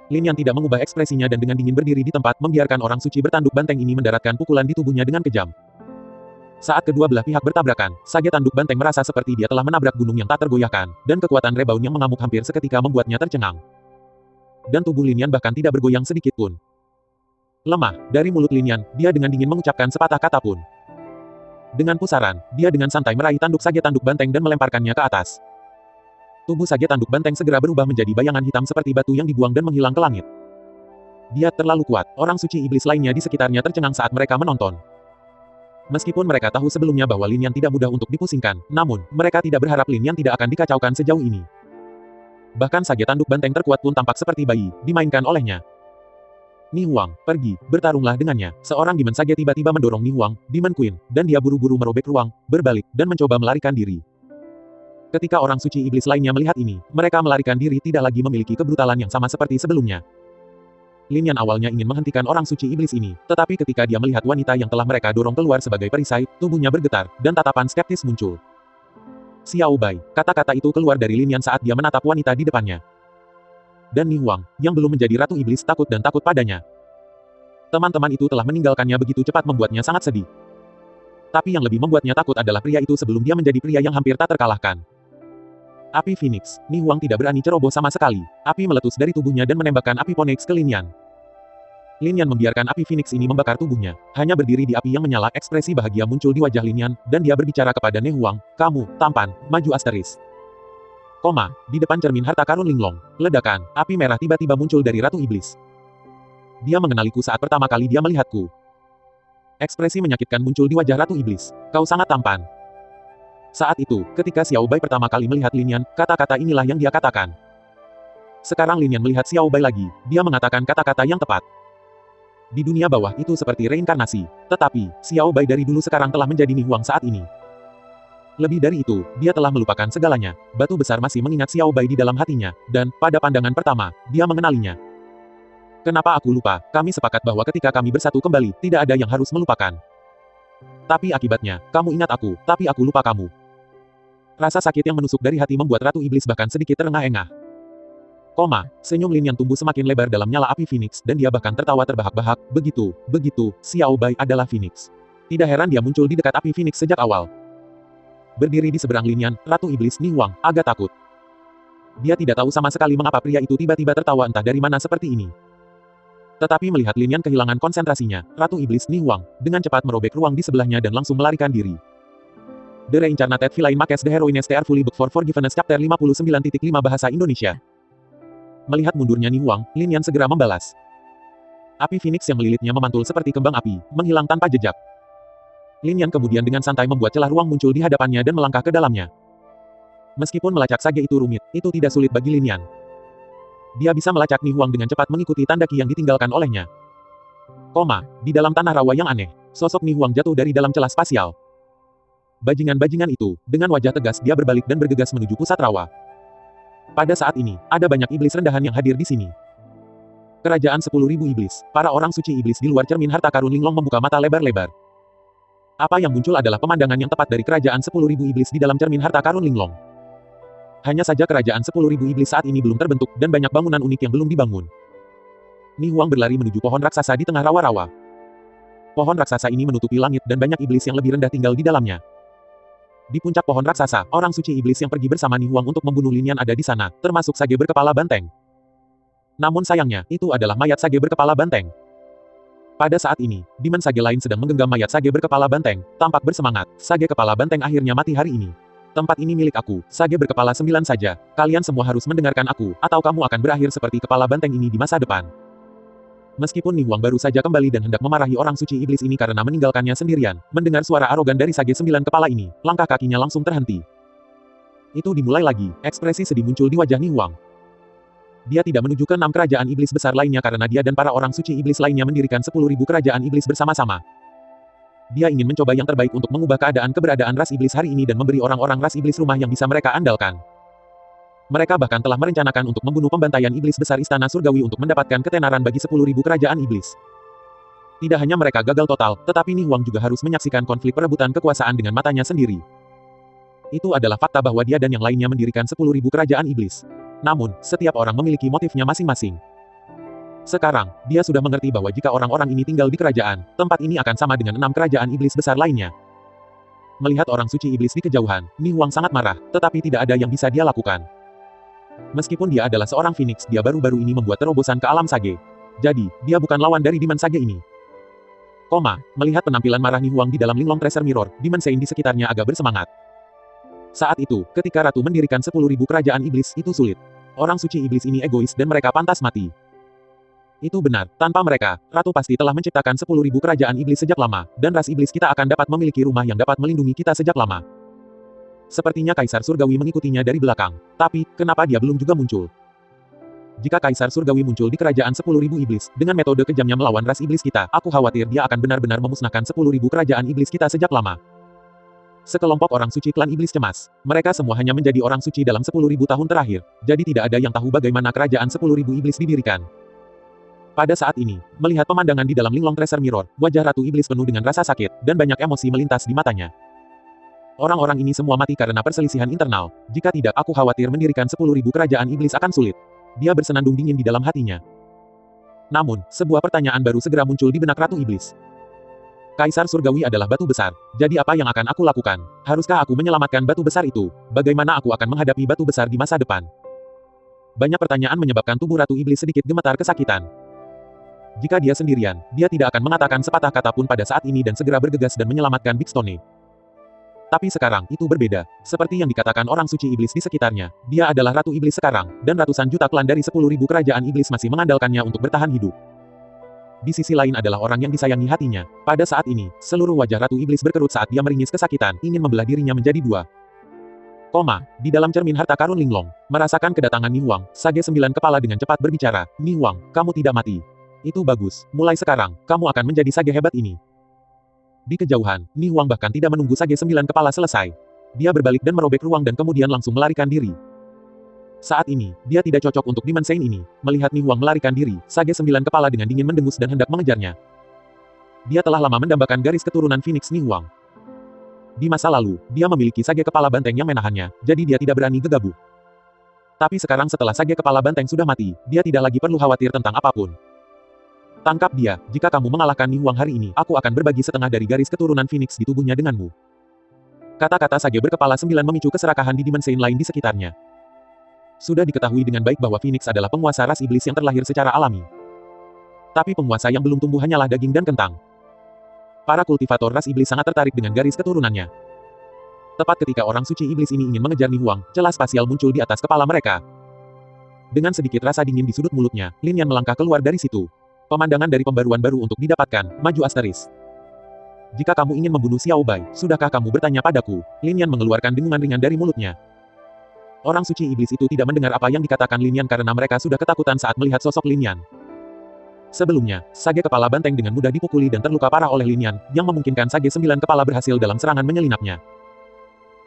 Lin Yan tidak mengubah ekspresinya dan dengan dingin berdiri di tempat, membiarkan orang suci bertanduk banteng ini mendaratkan pukulan di tubuhnya dengan kejam. Saat kedua belah pihak bertabrakan, Sage tanduk banteng merasa seperti dia telah menabrak gunung yang tak tergoyahkan, dan kekuatan rebound yang mengamuk hampir seketika membuatnya tercengang. Dan tubuh Lin Yan bahkan tidak bergoyang sedikit pun. Lemah, dari mulut Lin Yan, dia dengan dingin mengucapkan sepatah kata pun. Dengan pusaran, dia dengan santai meraih tanduk sage tanduk banteng dan melemparkannya ke atas. Tubuh sage tanduk banteng segera berubah menjadi bayangan hitam seperti batu yang dibuang dan menghilang ke langit. Dia terlalu kuat, orang suci iblis lainnya di sekitarnya tercengang saat mereka menonton. Meskipun mereka tahu sebelumnya bahwa Lin Yan tidak mudah untuk dipusingkan, namun, mereka tidak berharap Lin Yan tidak akan dikacaukan sejauh ini. Bahkan sage tanduk banteng terkuat pun tampak seperti bayi, dimainkan olehnya. Ni Huang, pergi, bertarunglah dengannya. Seorang Demon Sage tiba-tiba mendorong Ni Huang, Demon Queen, dan dia buru-buru merobek ruang, berbalik, dan mencoba melarikan diri. Ketika orang suci iblis lainnya melihat ini, mereka melarikan diri tidak lagi memiliki kebrutalan yang sama seperti sebelumnya. Lin Yan awalnya ingin menghentikan orang suci iblis ini, tetapi ketika dia melihat wanita yang telah mereka dorong keluar sebagai perisai, tubuhnya bergetar, dan tatapan skeptis muncul. Xiao Bai, kata-kata itu keluar dari Lin Yan saat dia menatap wanita di depannya. Dan Ni Huang, yang belum menjadi Ratu Iblis takut dan takut padanya. Teman-teman itu telah meninggalkannya begitu cepat membuatnya sangat sedih. Tapi yang lebih membuatnya takut adalah pria itu sebelum dia menjadi pria yang hampir tak terkalahkan. Api Phoenix, Ni Huang tidak berani ceroboh sama sekali. Api meletus dari tubuhnya dan menembakkan api Phoenix ke Lin Yan. Lin Yan membiarkan api Phoenix ini membakar tubuhnya. Hanya berdiri di api yang menyala, ekspresi bahagia muncul di wajah Lin Yan, dan dia berbicara kepada Ni Huang, kamu, tampan, maju asteris. Di depan cermin harta karun linglong, ledakan, api merah tiba-tiba muncul dari Ratu Iblis. Dia mengenaliku saat pertama kali dia melihatku. Ekspresi menyakitkan muncul di wajah Ratu Iblis. Kau sangat tampan. Saat itu, ketika Xiao Bai pertama kali melihat Lin Yan, kata-kata inilah yang dia katakan. Sekarang Lin Yan melihat Xiao Bai lagi, dia mengatakan kata-kata yang tepat. Di dunia bawah itu seperti reinkarnasi, tetapi, Xiao Bai dari dulu sekarang telah menjadi Ni Huang saat ini. Lebih dari itu, dia telah melupakan segalanya. Batu besar masih mengingat Xiao Bai di dalam hatinya, dan, pada pandangan pertama, dia mengenalinya. Kenapa aku lupa? Kami sepakat bahwa ketika kami bersatu kembali, tidak ada yang harus melupakan. Tapi akibatnya, kamu ingat aku, tapi aku lupa kamu. Rasa sakit yang menusuk dari hati membuat Ratu Iblis bahkan sedikit terengah-engah. Senyum Lin Yan tumbuh semakin lebar dalam nyala api Phoenix, dan dia bahkan tertawa terbahak-bahak. Begitu, Xiao Bai adalah Phoenix. Tidak heran dia muncul di dekat api Phoenix sejak awal. Berdiri di seberang Lin Yan, Ratu Iblis Ni Huang agak takut. Dia tidak tahu sama sekali mengapa pria itu tiba-tiba tertawa entah dari mana seperti ini. Tetapi melihat Lin Yan kehilangan konsentrasinya, Ratu Iblis Ni Huang dengan cepat merobek ruang di sebelahnya dan langsung melarikan diri. The Reincarnated Villain Makes the Heroines Tear Fully Book for Forgiveness Chapter 59.5 Bahasa Indonesia. Melihat mundurnya Ni Huang, Lin Yan segera membalas. Api Phoenix yang melilitnya memantul seperti kembang api, menghilang tanpa jejak. Lin Yan kemudian dengan santai membuat celah ruang muncul di hadapannya dan melangkah ke dalamnya. Meskipun melacak sage itu rumit, itu tidak sulit bagi Lin Yan. Dia bisa melacak Ni Huang dengan cepat mengikuti tanda ki yang ditinggalkan olehnya. Di dalam tanah rawa yang aneh, sosok Ni Huang jatuh dari dalam celah spasial. Bajingan-bajingan itu, dengan wajah tegas dia berbalik dan bergegas menuju pusat rawa. Pada saat ini, ada banyak iblis rendahan yang hadir di sini. Kerajaan 10.000 iblis, para orang suci iblis di luar cermin harta karun linglong membuka mata lebar-lebar. Apa yang muncul adalah pemandangan yang tepat dari kerajaan 10.000 iblis di dalam cermin harta karun linglong. Hanya saja kerajaan 10.000 iblis saat ini belum terbentuk, dan banyak bangunan unik yang belum dibangun. Ni Huang berlari menuju pohon raksasa di tengah rawa-rawa. Pohon raksasa ini menutupi langit dan banyak iblis yang lebih rendah tinggal di dalamnya. Di puncak pohon raksasa, orang suci iblis yang pergi bersama Ni Huang untuk membunuh Lin Yan ada di sana, termasuk sage berkepala banteng. Namun sayangnya, itu adalah mayat sage berkepala banteng. Pada saat ini, Demon Sage lain sedang menggenggam mayat sage berkepala banteng, tampak bersemangat. Sage kepala banteng akhirnya mati hari ini. Tempat ini milik aku, sage berkepala 9 saja. Kalian semua harus mendengarkan aku, atau kamu akan berakhir seperti kepala banteng ini di masa depan. Meskipun Ni Huang baru saja kembali dan hendak memarahi orang suci iblis ini karena meninggalkannya sendirian, mendengar suara arogan dari sage 9 kepala ini, langkah kakinya langsung terhenti. Itu dimulai lagi, ekspresi sedih muncul di wajah Ni Huang. Dia tidak menuju ke 6 kerajaan iblis besar lainnya karena dia dan para orang suci iblis lainnya mendirikan 10.000 kerajaan iblis bersama-sama. Dia ingin mencoba yang terbaik untuk mengubah keberadaan ras iblis hari ini dan memberi orang-orang ras iblis rumah yang bisa mereka andalkan. Mereka bahkan telah merencanakan untuk membunuh pembantaian iblis besar Istana Surgawi untuk mendapatkan ketenaran bagi 10.000 kerajaan iblis. Tidak hanya mereka gagal total, tetapi Ni Huang juga harus menyaksikan konflik perebutan kekuasaan dengan matanya sendiri. Itu adalah fakta bahwa dia dan yang lainnya mendirikan 10.000 kerajaan iblis. Namun, setiap orang memiliki motifnya masing-masing. Sekarang, dia sudah mengerti bahwa jika orang-orang ini tinggal di kerajaan, tempat ini akan sama dengan 6 kerajaan iblis besar lainnya. Melihat orang suci iblis di kejauhan, Ni Huang sangat marah, tetapi tidak ada yang bisa dia lakukan. Meskipun dia adalah seorang Phoenix, dia baru-baru ini membuat terobosan ke alam sage. Jadi, dia bukan lawan dari Demon Sage ini. Melihat penampilan marah Ni Huang di dalam Linglong Treasure Mirror, Demon Sein di sekitarnya agak bersemangat. Saat itu, ketika Ratu mendirikan 10.000 kerajaan iblis, itu sulit. Orang suci iblis ini egois dan mereka pantas mati. Itu benar, tanpa mereka, Ratu pasti telah menciptakan 10.000 kerajaan iblis sejak lama, dan ras iblis kita akan dapat memiliki rumah yang dapat melindungi kita sejak lama. Sepertinya Kaisar Surgawi mengikutinya dari belakang. Tapi, kenapa dia belum juga muncul? Jika Kaisar Surgawi muncul di kerajaan 10.000 iblis, dengan metode kejamnya melawan ras iblis kita, aku khawatir dia akan benar-benar memusnahkan 10.000 kerajaan iblis kita sejak lama. Sekelompok orang suci klan iblis cemas. Mereka semua hanya menjadi orang suci dalam 10.000 tahun terakhir, jadi tidak ada yang tahu bagaimana kerajaan 10.000 iblis didirikan. Pada saat ini, melihat pemandangan di dalam Linglong Treasure Mirror, wajah Ratu Iblis penuh dengan rasa sakit, dan banyak emosi melintas di matanya. Orang-orang ini semua mati karena perselisihan internal. Jika tidak, aku khawatir mendirikan 10.000 kerajaan iblis akan sulit. Dia bersenandung dingin di dalam hatinya. Namun, sebuah pertanyaan baru segera muncul di benak Ratu Iblis. Kaisar Surgawi adalah batu besar. Jadi apa yang akan aku lakukan? Haruskah aku menyelamatkan batu besar itu? Bagaimana aku akan menghadapi batu besar di masa depan? Banyak pertanyaan menyebabkan tubuh Ratu Iblis sedikit gemetar kesakitan. Jika dia sendirian, dia tidak akan mengatakan sepatah kata pun pada saat ini dan segera bergegas dan menyelamatkan Big Stone. Tapi sekarang, itu berbeda. Seperti yang dikatakan orang suci iblis di sekitarnya, dia adalah Ratu Iblis sekarang, dan ratusan juta klan dari 10.000 kerajaan iblis masih mengandalkannya untuk bertahan hidup. Di sisi lain adalah orang yang disayangi hatinya. Pada saat ini, seluruh wajah Ratu Iblis berkerut saat dia meringis kesakitan, ingin membelah dirinya menjadi dua. Di dalam cermin harta karun Linglong, merasakan kedatangan Ni Huang, Sage 9 kepala dengan cepat berbicara, Ni Huang, kamu tidak mati. Itu bagus, mulai sekarang, kamu akan menjadi sage hebat ini. Di kejauhan, Ni Huang bahkan tidak menunggu Sage 9 kepala selesai. Dia berbalik dan merobek ruang dan kemudian langsung melarikan diri. Saat ini, dia tidak cocok untuk Demon Sein ini. Melihat Ni Huang melarikan diri, Sage 9 kepala dengan dingin mendengus dan hendak mengejarnya. Dia telah lama mendambakan garis keturunan Phoenix Ni Huang. Di masa lalu, dia memiliki Sage kepala banteng yang menahannya, jadi dia tidak berani gegabah. Tapi sekarang setelah Sage kepala banteng sudah mati, dia tidak lagi perlu khawatir tentang apapun. Tangkap dia, jika kamu mengalahkan Ni Huang hari ini, aku akan berbagi setengah dari garis keturunan Phoenix di tubuhnya denganmu. Kata-kata Sage berkepala 9 memicu keserakahan di Demon Sein lain di sekitarnya. Sudah diketahui dengan baik bahwa Phoenix adalah penguasa ras iblis yang terlahir secara alami. Tapi penguasa yang belum tumbuh hanyalah daging dan kentang. Para kultivator ras iblis sangat tertarik dengan garis keturunannya. Tepat ketika orang suci iblis ini ingin mengejar Ni Huang, celah spasial muncul di atas kepala mereka. Dengan sedikit rasa dingin di sudut mulutnya, Lin Yan melangkah keluar dari situ. Pemandangan dari pembaruan baru untuk didapatkan, maju asteris. Jika kamu ingin membunuh Xiao Bai, sudahkah kamu bertanya padaku? Lin Yan mengeluarkan dengungan ringan dari mulutnya. Orang suci iblis itu tidak mendengar apa yang dikatakan Lin Yan karena mereka sudah ketakutan saat melihat sosok Lin Yan. Sebelumnya, Sage kepala banteng dengan mudah dipukuli dan terluka parah oleh Lin Yan, yang memungkinkan Sage 9 kepala berhasil dalam serangan menyelinapnya.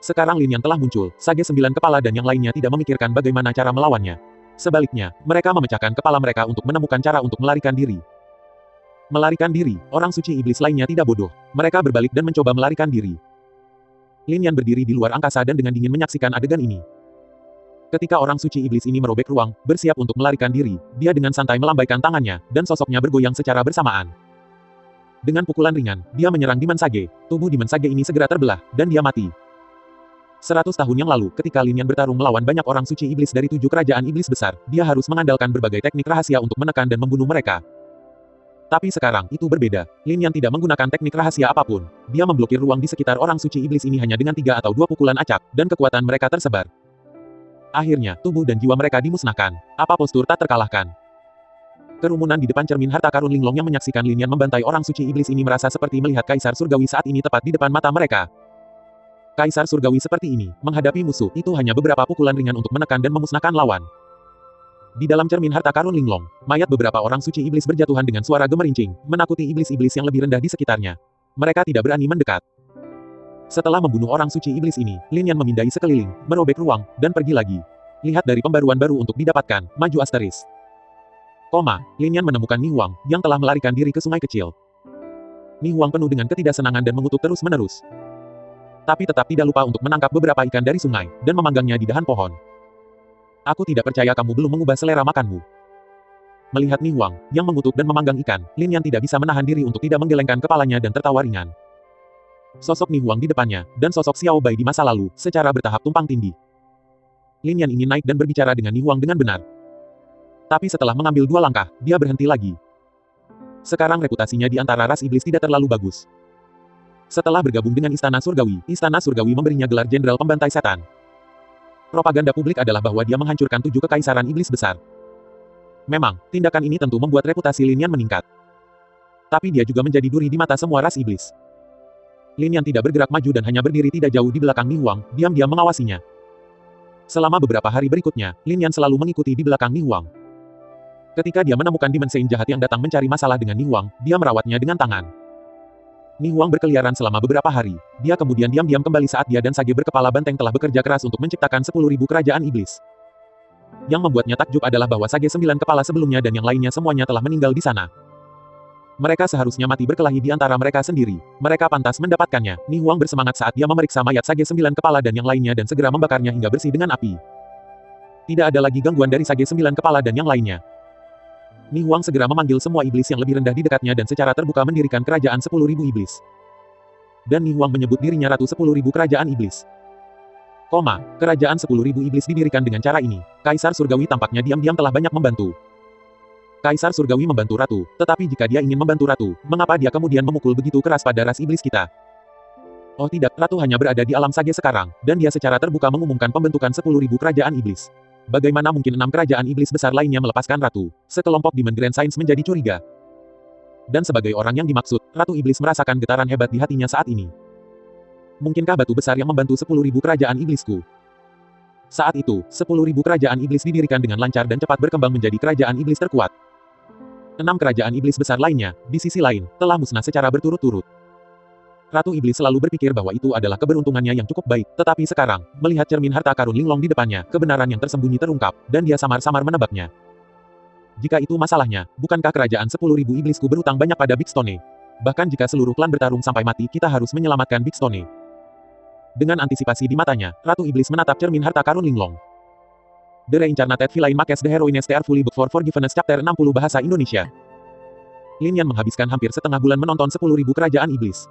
Sekarang Lin Yan telah muncul, Sage 9 kepala dan yang lainnya tidak memikirkan bagaimana cara melawannya. Sebaliknya, mereka memecahkan kepala mereka untuk menemukan cara untuk melarikan diri. Melarikan diri, orang suci iblis lainnya tidak bodoh. Mereka berbalik dan mencoba melarikan diri. Lin Yan berdiri di luar angkasa dan dengan dingin menyaksikan adegan ini. Ketika orang suci iblis ini merobek ruang, bersiap untuk melarikan diri, dia dengan santai melambaikan tangannya, dan sosoknya bergoyang secara bersamaan. Dengan pukulan ringan, dia menyerang Demon Sage. Tubuh Demon Sage ini segera terbelah, dan dia mati. 100 tahun yang lalu, ketika Lin Yan bertarung melawan banyak orang suci iblis dari 7 kerajaan iblis besar, dia harus mengandalkan berbagai teknik rahasia untuk menekan dan membunuh mereka. Tapi sekarang, itu berbeda. Lin Yan tidak menggunakan teknik rahasia apapun. Dia memblokir ruang di sekitar orang suci iblis ini hanya dengan 3 atau 2 pukulan acak, dan kekuatan mereka tersebar. Akhirnya, tubuh dan jiwa mereka dimusnahkan. Apa postur tak terkalahkan? Kerumunan di depan cermin harta karun Linglong yang menyaksikan Lin Yan membantai orang suci iblis ini merasa seperti melihat Kaisar Surgawi saat ini tepat di depan mata mereka. Kaisar Surgawi seperti ini, menghadapi musuh, itu hanya beberapa pukulan ringan untuk menekan dan memusnahkan lawan. Di dalam cermin harta karun Linglong, mayat beberapa orang suci iblis berjatuhan dengan suara gemerincing, menakuti iblis-iblis yang lebih rendah di sekitarnya. Mereka tidak berani mendekat. Setelah membunuh orang suci iblis ini, Lin Yan memindai sekeliling, merobek ruang, dan pergi lagi. Lihat dari pembaruan baru untuk didapatkan, maju asteris. Lin Yan menemukan Ni Huang, yang telah melarikan diri ke sungai kecil. Ni Huang penuh dengan ketidaksenangan dan mengutuk terus-menerus. Tapi tetap tidak lupa untuk menangkap beberapa ikan dari sungai, dan memanggangnya di dahan pohon. Aku tidak percaya kamu belum mengubah selera makanmu. Melihat Ni Huang, yang mengutuk dan memanggang ikan, Lin Yan tidak bisa menahan diri untuk tidak menggelengkan kepalanya dan tertawa ringan. Sosok Ni Huang di depannya, dan sosok Xiao Bai di masa lalu, secara bertahap tumpang tindih. Lin Yan ingin naik dan berbicara dengan Ni Huang dengan benar. Tapi setelah mengambil 2 langkah, dia berhenti lagi. Sekarang reputasinya di antara ras iblis tidak terlalu bagus. Setelah bergabung dengan Istana Surgawi memberinya gelar Jenderal Pembantai Setan. Propaganda publik adalah bahwa dia menghancurkan 7 kekaisaran iblis besar. Memang, tindakan ini tentu membuat reputasi Lin Yan meningkat. Tapi dia juga menjadi duri di mata semua ras iblis. Lin Yan tidak bergerak maju dan hanya berdiri tidak jauh di belakang Ni Huang, diam-diam mengawasinya. Selama beberapa hari berikutnya, Lin Yan selalu mengikuti di belakang Ni Huang. Ketika dia menemukan Demon Saint jahat yang datang mencari masalah dengan Ni Huang, dia merawatnya dengan tangan. Ni Huang berkeliaran selama beberapa hari. Dia kemudian diam-diam kembali saat dia dan Sage berkepala banteng telah bekerja keras untuk menciptakan 10.000 kerajaan iblis. Yang membuatnya takjub adalah bahwa Sage 9 kepala sebelumnya dan yang lainnya semuanya telah meninggal di sana. Mereka seharusnya mati berkelahi di antara mereka sendiri. Mereka pantas mendapatkannya. Ni Huang bersemangat saat dia memeriksa mayat Sage 9 kepala dan yang lainnya dan segera membakarnya hingga bersih dengan api. Tidak ada lagi gangguan dari Sage 9 kepala dan yang lainnya. Ni Huang segera memanggil semua iblis yang lebih rendah di dekatnya dan secara terbuka mendirikan kerajaan 10.000 iblis. Dan Ni Huang menyebut dirinya Ratu 10.000 kerajaan iblis. Kerajaan 10.000 iblis didirikan dengan cara ini. Kaisar Surgawi tampaknya diam-diam telah banyak membantu. Kaisar Surgawi membantu Ratu, tetapi jika dia ingin membantu Ratu, mengapa dia kemudian memukul begitu keras pada ras iblis kita? Oh tidak, Ratu hanya berada di alam Sage sekarang, dan dia secara terbuka mengumumkan pembentukan 10.000 kerajaan iblis. Bagaimana mungkin 6 kerajaan iblis besar lainnya melepaskan Ratu? Sekelompok Demon Grand Science menjadi curiga. Dan sebagai orang yang dimaksud, Ratu Iblis merasakan getaran hebat di hatinya saat ini. Mungkinkah batu besar yang membantu 10.000 kerajaan iblisku? Saat itu, 10.000 kerajaan iblis didirikan dengan lancar dan cepat berkembang menjadi kerajaan iblis terkuat. 6 kerajaan iblis besar lainnya, di sisi lain, telah musnah secara berturut-turut. Ratu Iblis selalu berpikir bahwa itu adalah keberuntungannya yang cukup baik, tetapi sekarang, melihat cermin harta karun linglong di depannya, kebenaran yang tersembunyi terungkap, dan dia samar-samar menebaknya. Jika itu masalahnya, bukankah kerajaan 10.000 iblisku berutang banyak pada Big Stone? Bahkan jika seluruh klan bertarung sampai mati kita harus menyelamatkan Big Stone. Dengan antisipasi di matanya, Ratu Iblis menatap cermin harta karun linglong. The Reincarnated Villain Makes the Heroine Start Fully Book for Forgiveness Chapter 60 Bahasa Indonesia. Lin Yan menghabiskan hampir setengah bulan menonton 10.000 kerajaan iblis.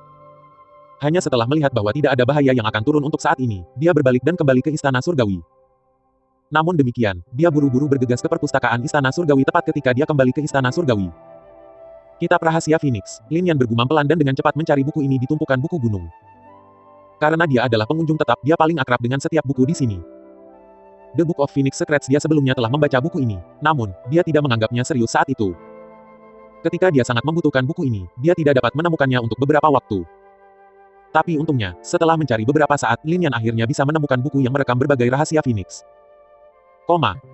Hanya setelah melihat bahwa tidak ada bahaya yang akan turun untuk saat ini, dia berbalik dan kembali ke Istana Surgawi. Namun demikian, dia buru-buru bergegas ke perpustakaan Istana Surgawi tepat ketika dia kembali ke Istana Surgawi. Kitab Rahasia Phoenix, Lin Yan bergumam pelan dan dengan cepat mencari buku ini di tumpukan buku gunung. Karena dia adalah pengunjung tetap, dia paling akrab dengan setiap buku di sini. The Book of Phoenix Secrets dia sebelumnya telah membaca buku ini, namun, dia tidak menganggapnya serius saat itu. Ketika dia sangat membutuhkan buku ini, dia tidak dapat menemukannya untuk beberapa waktu. Tapi untungnya, setelah mencari beberapa saat, Lin Yan akhirnya bisa menemukan buku yang merekam berbagai rahasia Phoenix.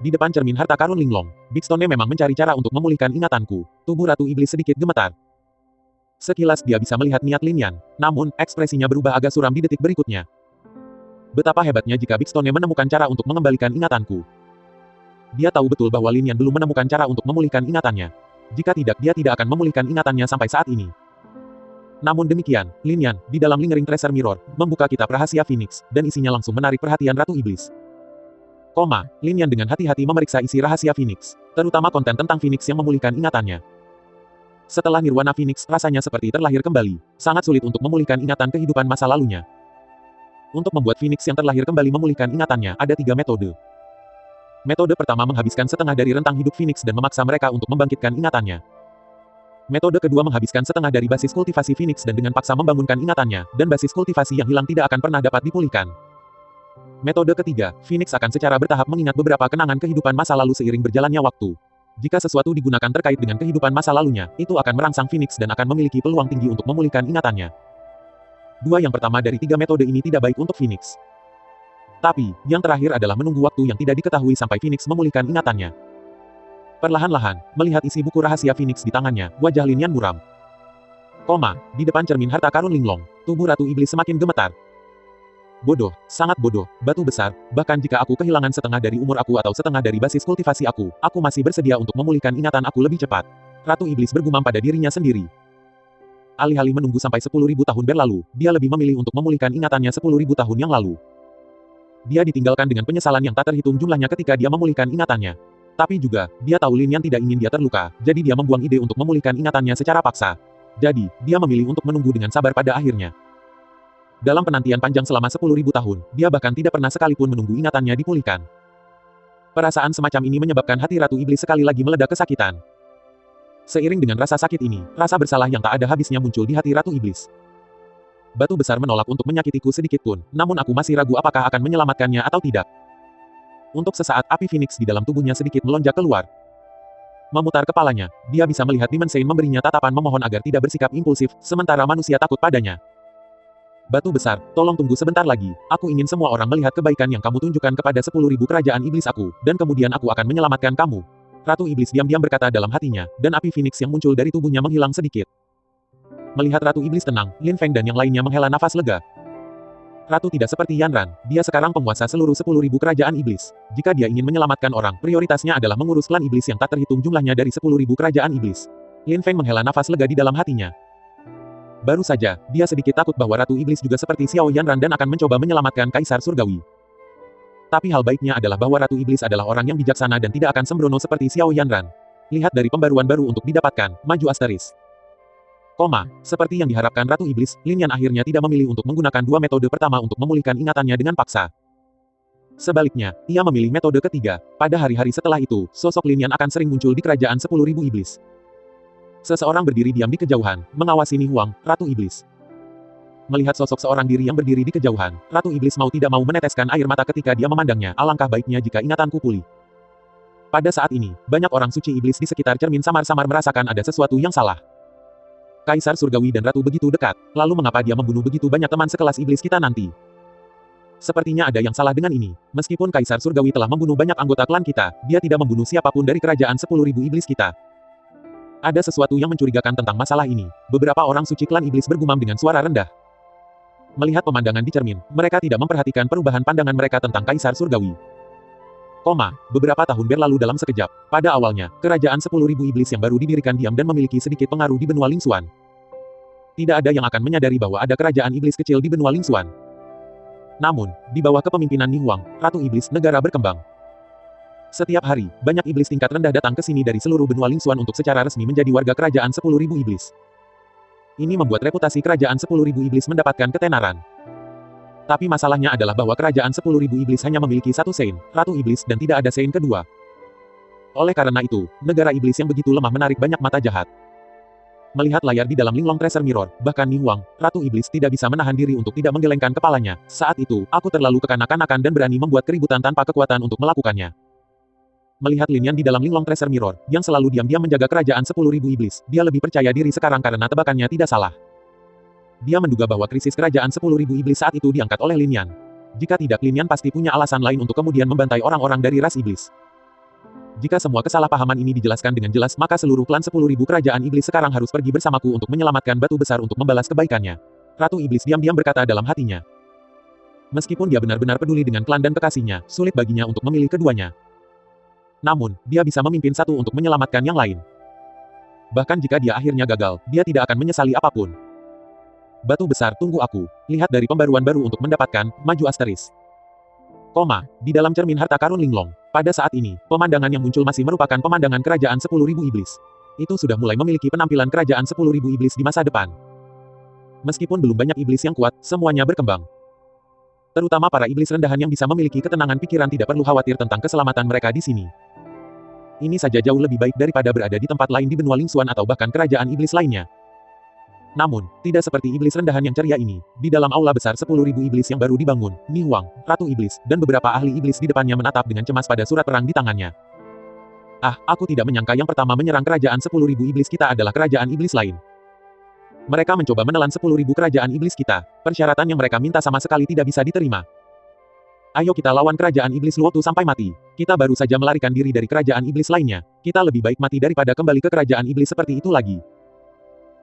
Di depan cermin harta karun linglong, Big Stone memang mencari cara untuk memulihkan ingatanku. Tubuh Ratu Iblis sedikit gemetar. Sekilas dia bisa melihat niat Lin Yan, namun, ekspresinya berubah agak suram di detik berikutnya. Betapa hebatnya jika Big Stone menemukan cara untuk mengembalikan ingatanku. Dia tahu betul bahwa Lin Yan belum menemukan cara untuk memulihkan ingatannya. Jika tidak, dia tidak akan memulihkan ingatannya sampai saat ini. Namun demikian, Lin Yan, di dalam Lingering Treasure Mirror, membuka kitab rahasia Phoenix, dan isinya langsung menarik perhatian Ratu Iblis. Lin Yan dengan hati-hati memeriksa isi rahasia Phoenix, terutama konten tentang Phoenix yang memulihkan ingatannya. Setelah Nirwana Phoenix, rasanya seperti terlahir kembali, sangat sulit untuk memulihkan ingatan kehidupan masa lalunya. Untuk membuat Phoenix yang terlahir kembali memulihkan ingatannya, ada 3 metode. Metode pertama menghabiskan setengah dari rentang hidup Phoenix dan memaksa mereka untuk membangkitkan ingatannya. Metode kedua menghabiskan setengah dari basis kultivasi Phoenix dan dengan paksa membangunkan ingatannya, dan basis kultivasi yang hilang tidak akan pernah dapat dipulihkan. Metode ketiga, Phoenix akan secara bertahap mengingat beberapa kenangan kehidupan masa lalu seiring berjalannya waktu. Jika sesuatu digunakan terkait dengan kehidupan masa lalunya, itu akan merangsang Phoenix dan akan memiliki peluang tinggi untuk memulihkan ingatannya. 2 yang pertama dari 3 metode ini tidak baik untuk Phoenix. Tapi, yang terakhir adalah menunggu waktu yang tidak diketahui sampai Phoenix memulihkan ingatannya. Perlahan-lahan, melihat isi buku rahasia Phoenix di tangannya, wajah Lin Yan muram. Di depan cermin harta karun linglong, tubuh Ratu Iblis semakin gemetar. Bodoh, sangat bodoh, batu besar, bahkan jika aku kehilangan setengah dari umur aku atau setengah dari basis kultivasi aku masih bersedia untuk memulihkan ingatan aku lebih cepat. Ratu Iblis bergumam pada dirinya sendiri. Alih-alih menunggu sampai 10.000 tahun berlalu, dia lebih memilih untuk memulihkan ingatannya 10.000 tahun yang lalu. Dia ditinggalkan dengan penyesalan yang tak terhitung jumlahnya ketika dia memulihkan ingatannya. Tapi juga, dia tahu Lin Yan tidak ingin dia terluka, jadi dia membuang ide untuk memulihkan ingatannya secara paksa. Jadi, dia memilih untuk menunggu dengan sabar pada akhirnya. Dalam penantian panjang selama 10.000 tahun, dia bahkan tidak pernah sekalipun menunggu ingatannya dipulihkan. Perasaan semacam ini menyebabkan hati Ratu Iblis sekali lagi meledak kesakitan. Seiring dengan rasa sakit ini, rasa bersalah yang tak ada habisnya muncul di hati Ratu Iblis. Batu besar menolak untuk menyakitiku sedikit pun, namun aku masih ragu apakah akan menyelamatkannya atau tidak. Untuk sesaat api Phoenix di dalam tubuhnya sedikit melonjak keluar. Memutar kepalanya, dia bisa melihat Demon Saint memberinya tatapan memohon agar tidak bersikap impulsif, sementara manusia takut padanya. Batu besar, tolong tunggu sebentar lagi, aku ingin semua orang melihat kebaikan yang kamu tunjukkan kepada 10.000 kerajaan iblis aku, dan kemudian aku akan menyelamatkan kamu. Ratu Iblis diam-diam berkata dalam hatinya, dan api Phoenix yang muncul dari tubuhnya menghilang sedikit. Melihat Ratu Iblis tenang, Lin Feng dan yang lainnya menghela nafas lega. Ratu tidak seperti Yanran, dia sekarang penguasa seluruh 10.000 kerajaan iblis. Jika dia ingin menyelamatkan orang, prioritasnya adalah mengurus klan iblis yang tak terhitung jumlahnya dari 10.000 kerajaan iblis. Lin Feng menghela nafas lega di dalam hatinya. Baru saja, dia sedikit takut bahwa Ratu Iblis juga seperti Xiao Yanran dan akan mencoba menyelamatkan Kaisar Surgawi. Tapi hal baiknya adalah bahwa Ratu Iblis adalah orang yang bijaksana dan tidak akan sembrono seperti Xiao Yanran. Lihat dari pembaruan baru untuk didapatkan, maju asteris. Seperti yang diharapkan Ratu Iblis, Lin Yan akhirnya tidak memilih untuk menggunakan dua metode pertama untuk memulihkan ingatannya dengan paksa. Sebaliknya, ia memilih metode ketiga. Pada hari-hari setelah itu, sosok Lin Yan akan sering muncul di kerajaan 10.000 iblis. Seseorang berdiri diam di kejauhan, mengawasi Ni Huang, Ratu Iblis. Melihat sosok seorang diri yang berdiri di kejauhan, Ratu Iblis mau tidak mau meneteskan air mata ketika dia memandangnya, alangkah baiknya jika ingatanku pulih. Pada saat ini, banyak orang suci iblis di sekitar cermin samar-samar merasakan ada sesuatu yang salah. Kaisar Surgawi dan Ratu begitu dekat, lalu mengapa dia membunuh begitu banyak teman sekelas iblis kita nanti? Sepertinya ada yang salah dengan ini. Meskipun Kaisar Surgawi telah membunuh banyak anggota klan kita, dia tidak membunuh siapapun dari kerajaan 10.000 iblis kita. Ada sesuatu yang mencurigakan tentang masalah ini. Beberapa orang suci klan iblis bergumam dengan suara rendah. Melihat pemandangan di cermin, mereka tidak memperhatikan perubahan pandangan mereka tentang Kaisar Surgawi. Beberapa tahun berlalu dalam sekejap. Pada awalnya, kerajaan 10.000 iblis yang baru didirikan diam dan memiliki sedikit pengaruh di benua Lingxuan. Tidak ada yang akan menyadari bahwa ada kerajaan iblis kecil di benua Lingxuan. Namun, di bawah kepemimpinan Ni Huang, Ratu Iblis, negara berkembang. Setiap hari, banyak iblis tingkat rendah datang ke sini dari seluruh benua Lingxuan untuk secara resmi menjadi warga kerajaan 10.000 iblis. Ini membuat reputasi kerajaan 10.000 iblis mendapatkan ketenaran. Tapi masalahnya adalah bahwa kerajaan 10.000 iblis hanya memiliki satu Saint, Ratu Iblis, dan tidak ada Saint kedua. Oleh karena itu, negara iblis yang begitu lemah menarik banyak mata jahat. Melihat layar di dalam Linglong Treasure Mirror, bahkan Ni Huang, Ratu Iblis tidak bisa menahan diri untuk tidak menggelengkan kepalanya. Saat itu, aku terlalu kekanak-kanakan dan berani membuat keributan tanpa kekuatan untuk melakukannya. Melihat Lin Yan di dalam Linglong Treasure Mirror, yang selalu diam-diam menjaga kerajaan 10.000 iblis, dia lebih percaya diri sekarang karena tebakannya tidak salah. Dia menduga bahwa krisis kerajaan 10.000 iblis saat itu diangkat oleh Lin Yan. Jika tidak, Lin Yan pasti punya alasan lain untuk kemudian membantai orang-orang dari ras iblis. Jika semua kesalahpahaman ini dijelaskan dengan jelas, maka seluruh klan 10.000 kerajaan iblis sekarang harus pergi bersamaku untuk menyelamatkan batu besar untuk membalas kebaikannya. Ratu Iblis diam-diam berkata dalam hatinya. Meskipun dia benar-benar peduli dengan klan dan kekasihnya, sulit baginya untuk memilih keduanya. Namun, dia bisa memimpin satu untuk menyelamatkan yang lain. Bahkan jika dia akhirnya gagal, dia tidak akan menyesali apapun. Batu besar, tunggu aku. Lihat dari pembaruan baru untuk mendapatkan, maju asteris. Di dalam cermin harta karun Linglong. Pada saat ini, pemandangan yang muncul masih merupakan pemandangan kerajaan 10.000 iblis. Itu sudah mulai memiliki penampilan kerajaan 10.000 iblis di masa depan. Meskipun belum banyak iblis yang kuat, semuanya berkembang. Terutama para iblis rendahan yang bisa memiliki ketenangan pikiran tidak perlu khawatir tentang keselamatan mereka di sini. Ini saja jauh lebih baik daripada berada di tempat lain di benua Lingxuan atau bahkan kerajaan iblis lainnya. Namun, tidak seperti iblis rendahan yang ceria ini. Di dalam aula besar 10.000 iblis yang baru dibangun, Ni Huang, Ratu Iblis, dan beberapa ahli iblis di depannya menatap dengan cemas pada surat perang di tangannya. Aku tidak menyangka yang pertama menyerang kerajaan 10.000 iblis kita adalah kerajaan iblis lain. Mereka mencoba menelan 10.000 kerajaan iblis kita. Persyaratan yang mereka minta sama sekali tidak bisa diterima. Ayo kita lawan kerajaan iblis Luotu sampai mati. Kita baru saja melarikan diri dari kerajaan iblis lainnya. Kita lebih baik mati daripada kembali ke kerajaan iblis seperti itu lagi.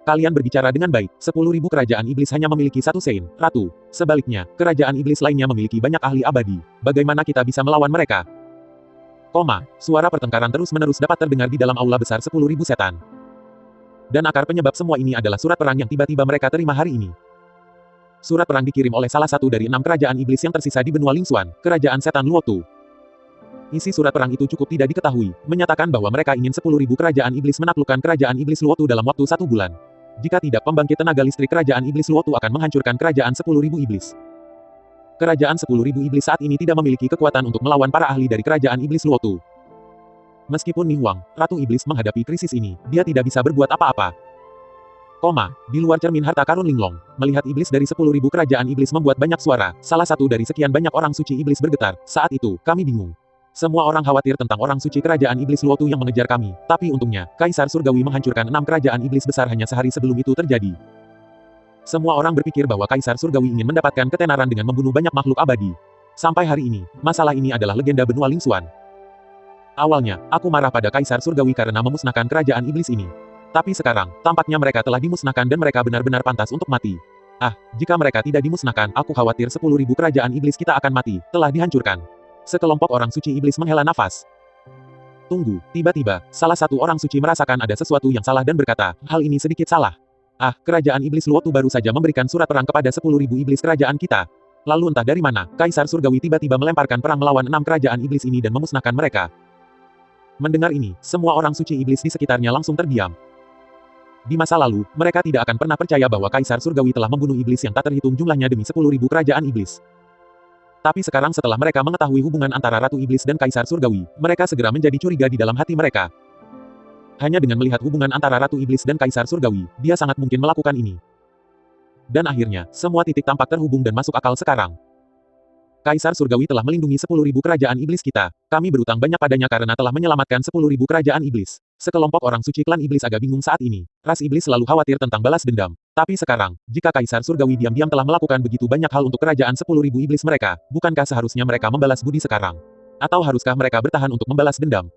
Kalian berbicara dengan baik, 10.000 kerajaan iblis hanya memiliki satu Saint, Ratu. Sebaliknya, kerajaan iblis lainnya memiliki banyak ahli abadi. Bagaimana kita bisa melawan mereka? Suara pertengkaran terus-menerus dapat terdengar di dalam aula besar 10.000 setan. Dan akar penyebab semua ini adalah surat perang yang tiba-tiba mereka terima hari ini. Surat perang dikirim oleh salah satu dari 6 kerajaan iblis yang tersisa di benua Lingxuan, kerajaan setan Luotu. Isi surat perang itu cukup tidak diketahui, menyatakan bahwa mereka ingin 10.000 kerajaan iblis menaklukkan kerajaan iblis Luotu dalam waktu 1 bulan. Jika tidak, pembangkit tenaga listrik kerajaan iblis Luotu akan menghancurkan kerajaan 10.000 iblis. Kerajaan 10.000 iblis saat ini tidak memiliki kekuatan untuk melawan para ahli dari kerajaan iblis Luotu. Meskipun Ni Huang, Ratu Iblis menghadapi krisis ini, dia tidak bisa berbuat apa-apa. Di luar cermin harta karun Linglong, melihat iblis dari 10.000 kerajaan iblis membuat banyak suara, salah satu dari sekian banyak orang suci iblis bergetar. Saat itu, kami bingung. Semua orang khawatir tentang orang suci kerajaan iblis Luotu yang mengejar kami, tapi untungnya, Kaisar Surgawi menghancurkan 6 kerajaan iblis besar hanya sehari sebelum itu terjadi. Semua orang berpikir bahwa Kaisar Surgawi ingin mendapatkan ketenaran dengan membunuh banyak makhluk abadi. Sampai hari ini, masalah ini adalah legenda benua Lingxuan. Awalnya, aku marah pada Kaisar Surgawi karena memusnahkan kerajaan iblis ini. Tapi sekarang, tampaknya mereka telah dimusnahkan dan mereka benar-benar pantas untuk mati. Jika mereka tidak dimusnahkan, aku khawatir 10.000 kerajaan iblis kita akan mati, telah dihancurkan. Sekelompok orang suci iblis menghela nafas. Tunggu, tiba-tiba, salah satu orang suci merasakan ada sesuatu yang salah dan berkata, hal ini sedikit salah. Kerajaan iblis Luotu baru saja memberikan surat perang kepada 10.000 iblis kerajaan kita. Lalu entah dari mana, Kaisar Surgawi tiba-tiba melemparkan perang melawan 6 kerajaan iblis ini dan memusnahkan mereka. Mendengar ini, semua orang suci iblis di sekitarnya langsung terdiam. Di masa lalu, mereka tidak akan pernah percaya bahwa Kaisar Surgawi telah membunuh iblis yang tak terhitung jumlahnya demi 10.000 kerajaan iblis. Tapi sekarang setelah mereka mengetahui hubungan antara Ratu Iblis dan Kaisar Surgawi, mereka segera menjadi curiga di dalam hati mereka. Hanya dengan melihat hubungan antara Ratu Iblis dan Kaisar Surgawi, dia sangat mungkin melakukan ini. Dan akhirnya, semua titik tampak terhubung dan masuk akal sekarang. Kaisar Surgawi telah melindungi 10.000 kerajaan iblis kita. Kami berutang banyak padanya karena telah menyelamatkan 10.000 kerajaan iblis. Sekelompok orang suci klan iblis agak bingung saat ini. Ras iblis selalu khawatir tentang balas dendam. Tapi sekarang, jika Kaisar Surgawi diam-diam telah melakukan begitu banyak hal untuk kerajaan 10.000 iblis mereka, bukankah seharusnya mereka membalas budi sekarang? Atau haruskah mereka bertahan untuk membalas dendam?